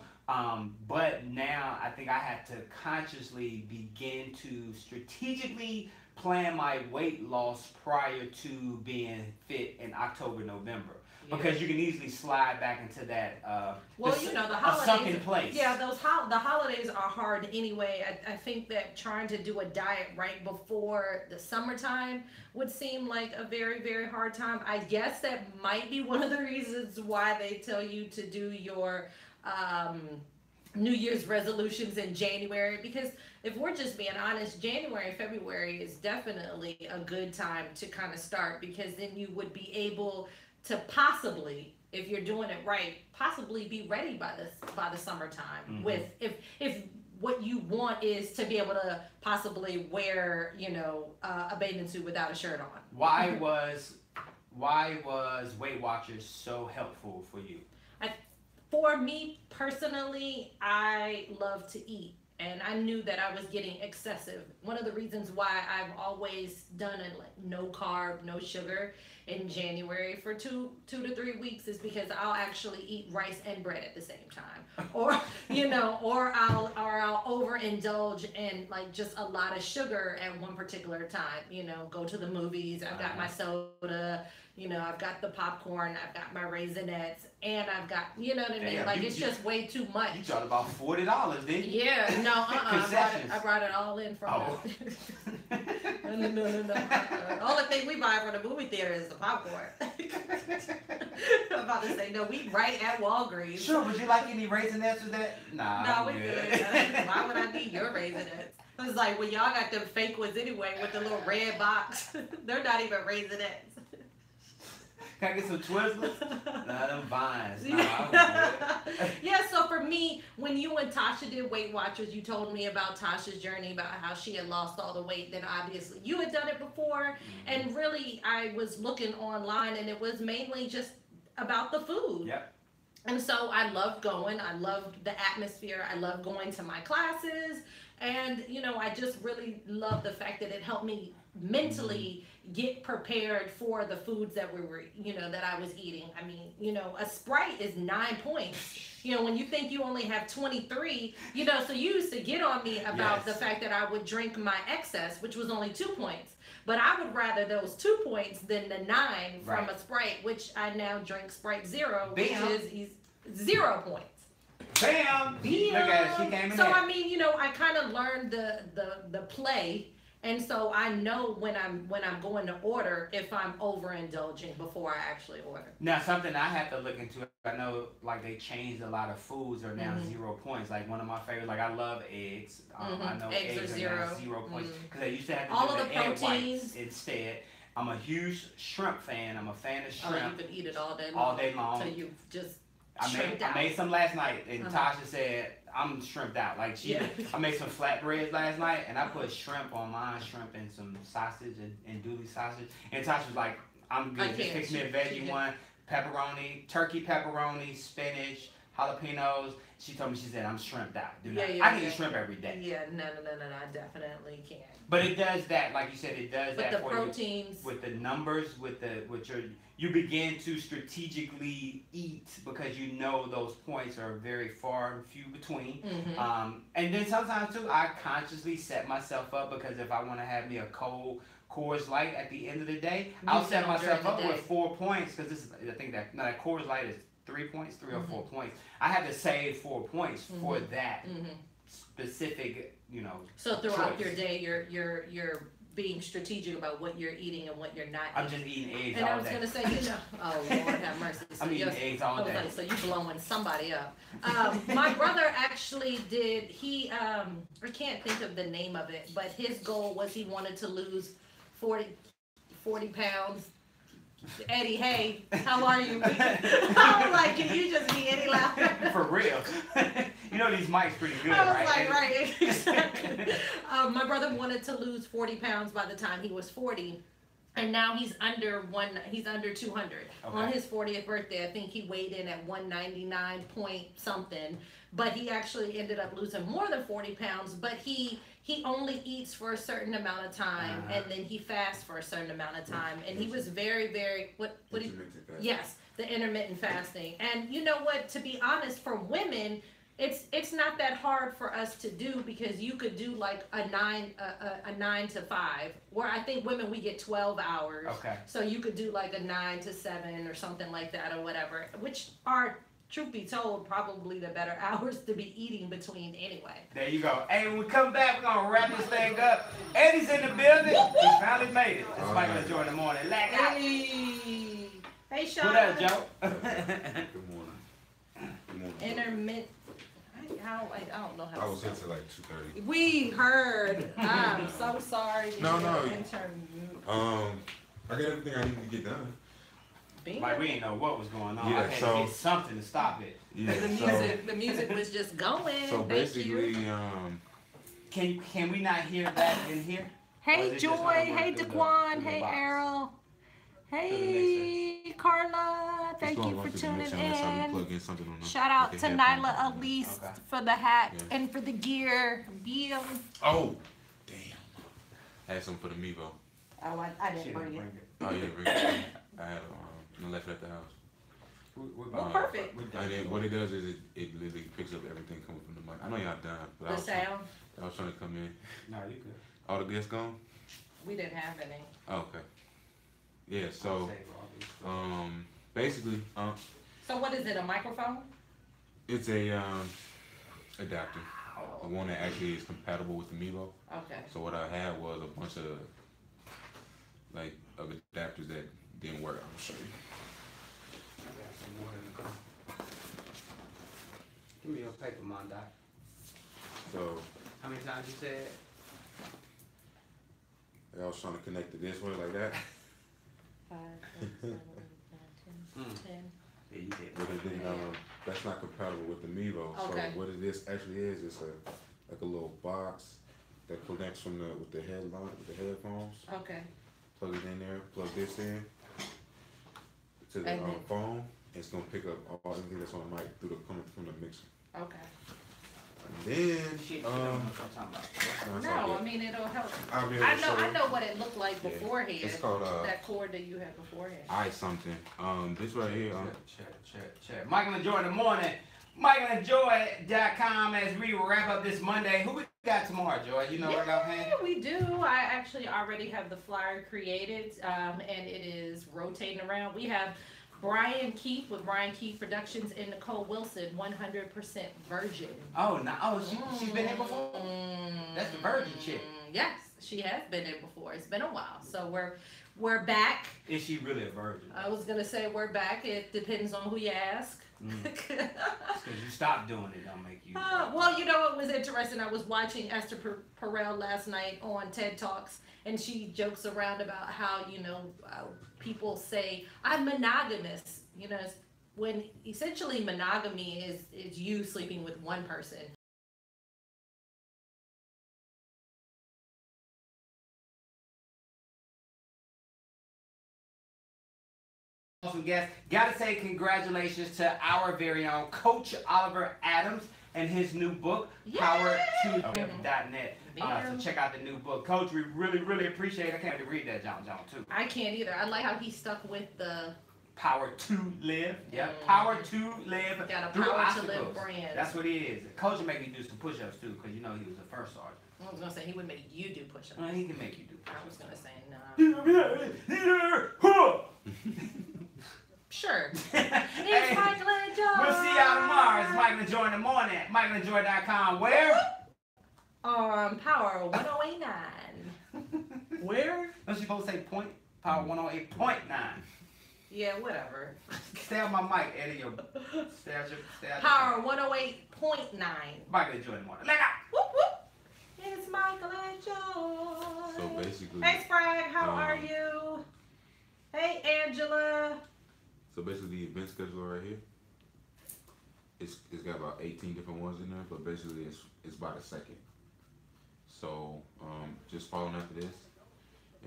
But now I think I have to consciously begin to strategically plan my weight loss prior to being fit in October, November. Because you can easily slide back into that the holidays, a sunken place. Yeah, the holidays are hard anyway. I think that trying to do a diet right before the summertime would seem like a very, very hard time. I guess that might be one of the reasons why they tell you to do your New Year's resolutions in January, because if we're just being honest, January and February is definitely a good time to kind of start, because then you would be able to possibly, if you're doing it right, possibly be ready by the summertime. With if what you want is to be able to possibly wear a bathing suit without a shirt on. Why was Weight Watchers so helpful for you? For me personally, I love to eat, and I knew that I was getting excessive. One of the reasons why I've always done a no carb, no sugar in January for 2 to 3 weeks is because I'll actually eat rice and bread at the same time, or or I'll overindulge in like just a lot of sugar at one particular time. Go to the movies. I've got my soda. I've got the popcorn, I've got my Raisinets, and I've got, what I mean? Damn, like, it's just way too much. You charged about $40, didn't you? Yeah, no, I brought it all in from No. The only thing we buy from the movie theater is the popcorn. I'm about to say, no, we right at Walgreens. Sure, would you like any Raisinets with that? No, we good. Why would I need your Raisinets? It's like, well, y'all got them fake ones anyway with the little red box. They're not even Raisinets. Can I get some Twizzlers? Nah, them Vines. Yeah, so for me, when you and Tasha did Weight Watchers, you told me about Tasha's journey, about how she had lost all the weight. Then obviously you had done it before. And really, I was looking online, and it was mainly just about the food. Yep. And so I loved going. I loved the atmosphere. I loved going to my classes. And, I just really loved the fact that it helped me mentally get prepared for the foods that we were, that I was eating. I mean, a Sprite is 9 points. When you think you only have 23, so you used to get on me about the fact that I would drink my excess, which was only 2 points. But I would rather those 2 points than the 9 from a Sprite, which I now drink Sprite Zero, which is 0 points. Bam! Look at it, she came in So there. I mean, I kind of learned the play, and so I know when I'm going to order if I'm overindulging before I actually order. Now, something I have to look into. I know, like, they changed a lot of foods are now 0 points. Like, one of my favorites, like, I love eggs. I know eggs are now 0 points because they used to have to all do of the the egg proteins whites instead. I'm a huge shrimp fan. I'm a fan of shrimp. Oh, you can eat it all day long. All day long. So you just. I made some last night, and Tasha said I'm shrimped out. Like I made some flatbreads last night, and I put shrimp on mine, shrimp and some sausage and dooley sausage. And Tasha was like, "I'm good. Just fix me a veggie one, pepperoni, turkey pepperoni, spinach, jalapenos." She told me, she said, "I'm shrimped out. I can eat shrimp every day." Yeah, no, I definitely can't. But it does that, like you said, it does that the for proteins. you. With the numbers, you begin to strategically eat because you know those points are very far and few between. And then sometimes too, I consciously set myself up because if I want to have me a cold Coors Light at the end of the day, I'll set myself up with 4 points because I think that Coors Light is 3 points, 3 or 4 points. I had to save 4 points for that specific, So throughout choice. your day, you're being strategic about what you're eating and what you're not I'm eating. just eating eggs And all I was day. gonna say, oh Lord have mercy. So I'm eating eggs all day. so you blowing somebody up. My brother actually did. He I can't think of the name of it, but his goal was he wanted to lose 40 pounds. Eddie, hey, how are you? I was like, can you just be any louder? For real. You know these mics pretty good, I was right? like, right, exactly. My brother wanted to lose 40 pounds by the time he was 40. And now he's under 200. Okay. On his 40th birthday, I think he weighed in at 199 point something. But he actually ended up losing more than 40 pounds. But he only eats for a certain amount of time, and then he fasts for a certain amount of time. And he was very, very yes, the intermittent fasting. And you know what? To be honest, for women, it's not that hard for us to do, because you could do like a 9 to 5, where I think women, we get 12 hours. Okay. So you could do like a 9 to 7 or something like that, or whatever, which are, truth be told, probably the better hours to be eating between anyway. There you go. Hey, when we come back, we're going to wrap this thing up. Eddie's in the building. He finally made it. It's Michael and Joi in the morning. Hey, Sean. What up, Joe? Good morning. Good morning. Intermittent. I don't know how I to was spell here till like 2:30. We heard. I'm so sorry. No. Intern. I got everything I needed to get done. Like, we didn't know what was going on. Yeah, I had to get something to stop it. Yeah. The music was just going. So basically, Can we not hear that in here? Or Hey is it just Joy, gonna hey run through Daquan, through the hey box? Errol, hey Carla, thank you for tuning in. Shout out to Nyla Elise for the hat and for the gear. Bill. Oh, damn. I had something for the Mevo. Oh, I She didn't bring it. Oh, yeah, bring it. I had left it at the house. Well, perfect. And then what it does is it literally picks up everything coming from the mic. I know y'all done, but The sound? I was trying to come in. No, you good. All the guests gone? We didn't have any. Oh, okay. Yeah, so basically, So what is it? A microphone? it's a adapter. The one that actually is compatible with the Mevo. Okay. So what I had was a bunch of adapters that didn't work. I'll show you. I got some more in the car. Give me your paper, Mon Doc. So How many times you said? I was trying to connect it this way like that. 5, 6, 7, 8, 9, 10. 10. Yeah, you did. But it didn't, that's not compatible with the Mevo. Okay. So what it is actually is, it's like a little box that connects with the headphones. Okay. Plug it in there. Plug this in to the And then- phone. It's gonna pick up all everything that's on the mic coming from the mixer. Okay. And then Shit, you don't know what I'm talking about. it's No, all I good. mean it'll help. I'll be able to show I you. know what it looked like Yeah. beforehand. It's called that cord that you had beforehand. something. This right here. Check. Michael and Joi in the morning. MichaelandJoi.com as we wrap up this Monday. Who we got tomorrow, Joy? You know what I got hand? Yeah, we do. I actually already have the flyer created, and it is rotating around. We have Brian Keith with Brian Keith Productions and Nicole Wilson, 100% Virgin. Oh, no. Oh, she's been here before? That's the virgin chick. Yes, she has been in before. It's been a while. So we're back. Is she really a virgin? I was gonna say we're back. It depends on who you ask. Because you stopped doing it, don't make you. Well, you know what was interesting? I was watching Esther Perel last night on TED Talks, and she jokes around about how, people say, I'm monogamous. When essentially monogamy is you sleeping with one person. Awesome guest. Gotta say congratulations to our very own Coach Oliver Adams and his new book, Power2Live.net. So check out the new book. Coach, we really, really appreciate it. I can't really read that, John, too. I can't either. I like how he stuck with the Power to Live. Yeah, Power to Live. Got a through Power to obstacles. Live brand. That's what he is. Coach will make me do some push-ups, too, because he was the first sergeant. I was gonna say he would make you do push-ups. He can make you do I was gonna say no. Sure. It's Hey, Michael and Joi. we'll see y'all tomorrow. It's Michael and Joi in the morning at MichaelandJoi.com. Where? Power 1089. Where? No, she supposed to say point, power 108.9. Yeah, whatever. Stay on my mic, Eddie. Stay out your Power 108.9. Michael and Joi in the morning. Let out. Whoop whoop. It's Michael and Joi. So basically. Hey Sprague, how are you? Hey Angela. So basically, the event schedule right here. It's got about 18 different ones in there, but basically it's by the second. So just following after this,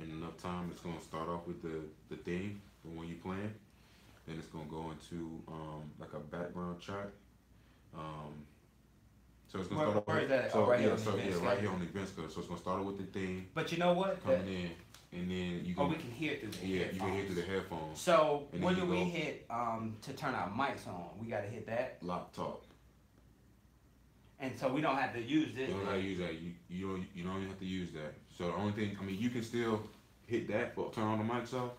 in enough time, it's gonna start off with the theme from when you plan. Then it's gonna go into like a background track. So it's gonna start off. Where is that? So, right here. Right here on the event schedule. So it's gonna start off with the theme. But you know what? Coming in, and then you can. we can hear it through the Yeah, headphones. you can hear through the headphones. So And when then do you we go- hit to turn our mics on? We gotta hit that. Lock talk. And so we don't have to use this. You don't have to use that. You don't even have to use that. So the only thing, I mean, you can still hit that for turn on the mics off,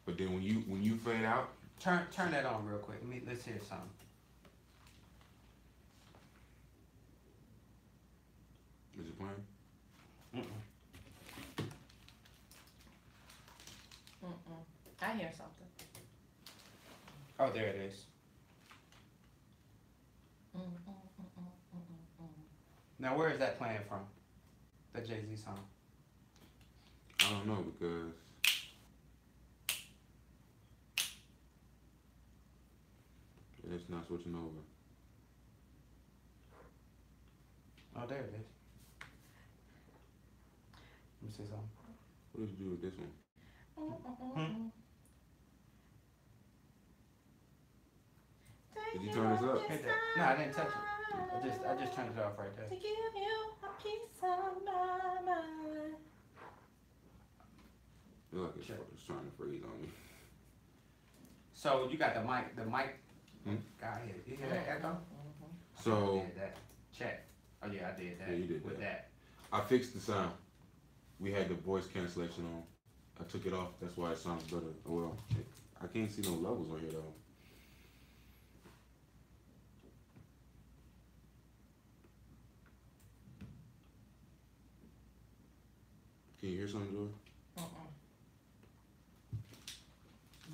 but then when you fade out, Turn that on real quick. Let's hear something. is it playing? I hear something. Oh, there it is. Now where is that playing from? The Jay-Z song. I don't know because it's not switching over. Oh, there it is. Let me see something. What did you do with this one? Did you turn this up? Hit that. No, I didn't touch it. I just turned it off right there. To give you a piece of my mind. I feel like it's trying to freeze on me. So you got the mic Hmm? guy here. You hear that echo? So I did that. Check. Oh yeah, I did that. Yeah, you did with that. I fixed the sound. We had the voice cancellation on. I took it off. That's why it sounds better. Well, I can't see no levels on here though. Can you hear something, Joy?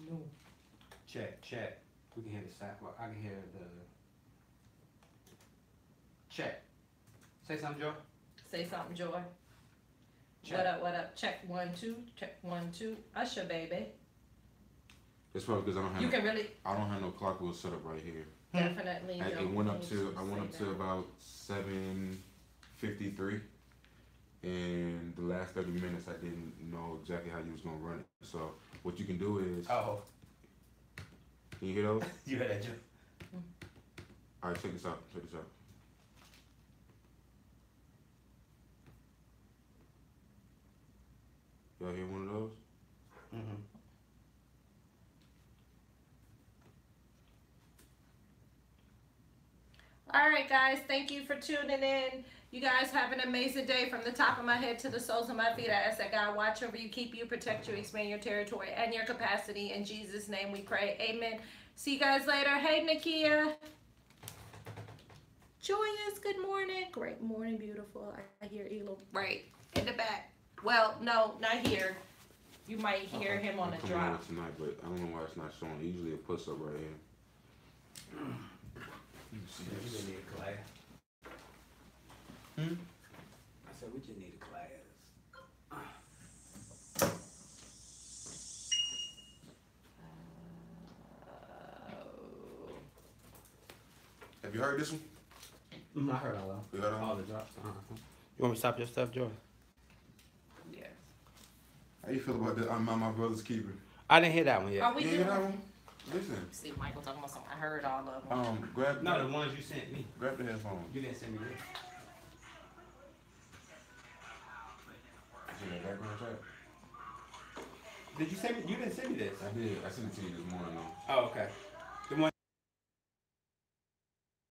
No. Check. We can hear the sound. Well, I can hear the check. Say something, Joy. Say something, Joy. Check. What up? Check 1 2. Check 1 2. Usher, baby. It's probably because I don't have. You can really I don't have no clock wheel set up right here. definitely. I don't went up need to. I went say up to that. about 7:53, and the last 30 minutes I didn't know exactly how you was gonna run it. So what you can do is. Oh, Can you hear those? you heard that, Joy? All right, check this out. Check this out. Y'all hear one of those? Mm-hmm. All right, guys. Thank you for tuning in. You guys have an amazing day from the top of my head to the soles of my feet. I ask that God watch over you, keep you, protect you, expand your territory and your capacity. In Jesus' name we pray. Amen. See you guys later. Hey, Nakia. Joyous, good morning. Great morning, beautiful. I hear Elo right in the back. Well, no, not here. You might hear him on I'm the coming drop. over tonight, but I don't know why it's not showing. Usually it puts up right here. You just need a class. I said we just need a class. Have you heard this one? I heard all of them. You heard All the drops. You want me to stop your stuff, Joy? Yes. How you feel about that? I'm my brother's keeper. I didn't hear that one yet. Are we You doing? hear that one? Listen. See, Michael talking about something. I heard all of them. Grab No, the ones you sent me. grab the headphones. You didn't send me this. See that background track? Did you send me? You didn't send me this. I did. I sent it to you this morning though. Oh, okay.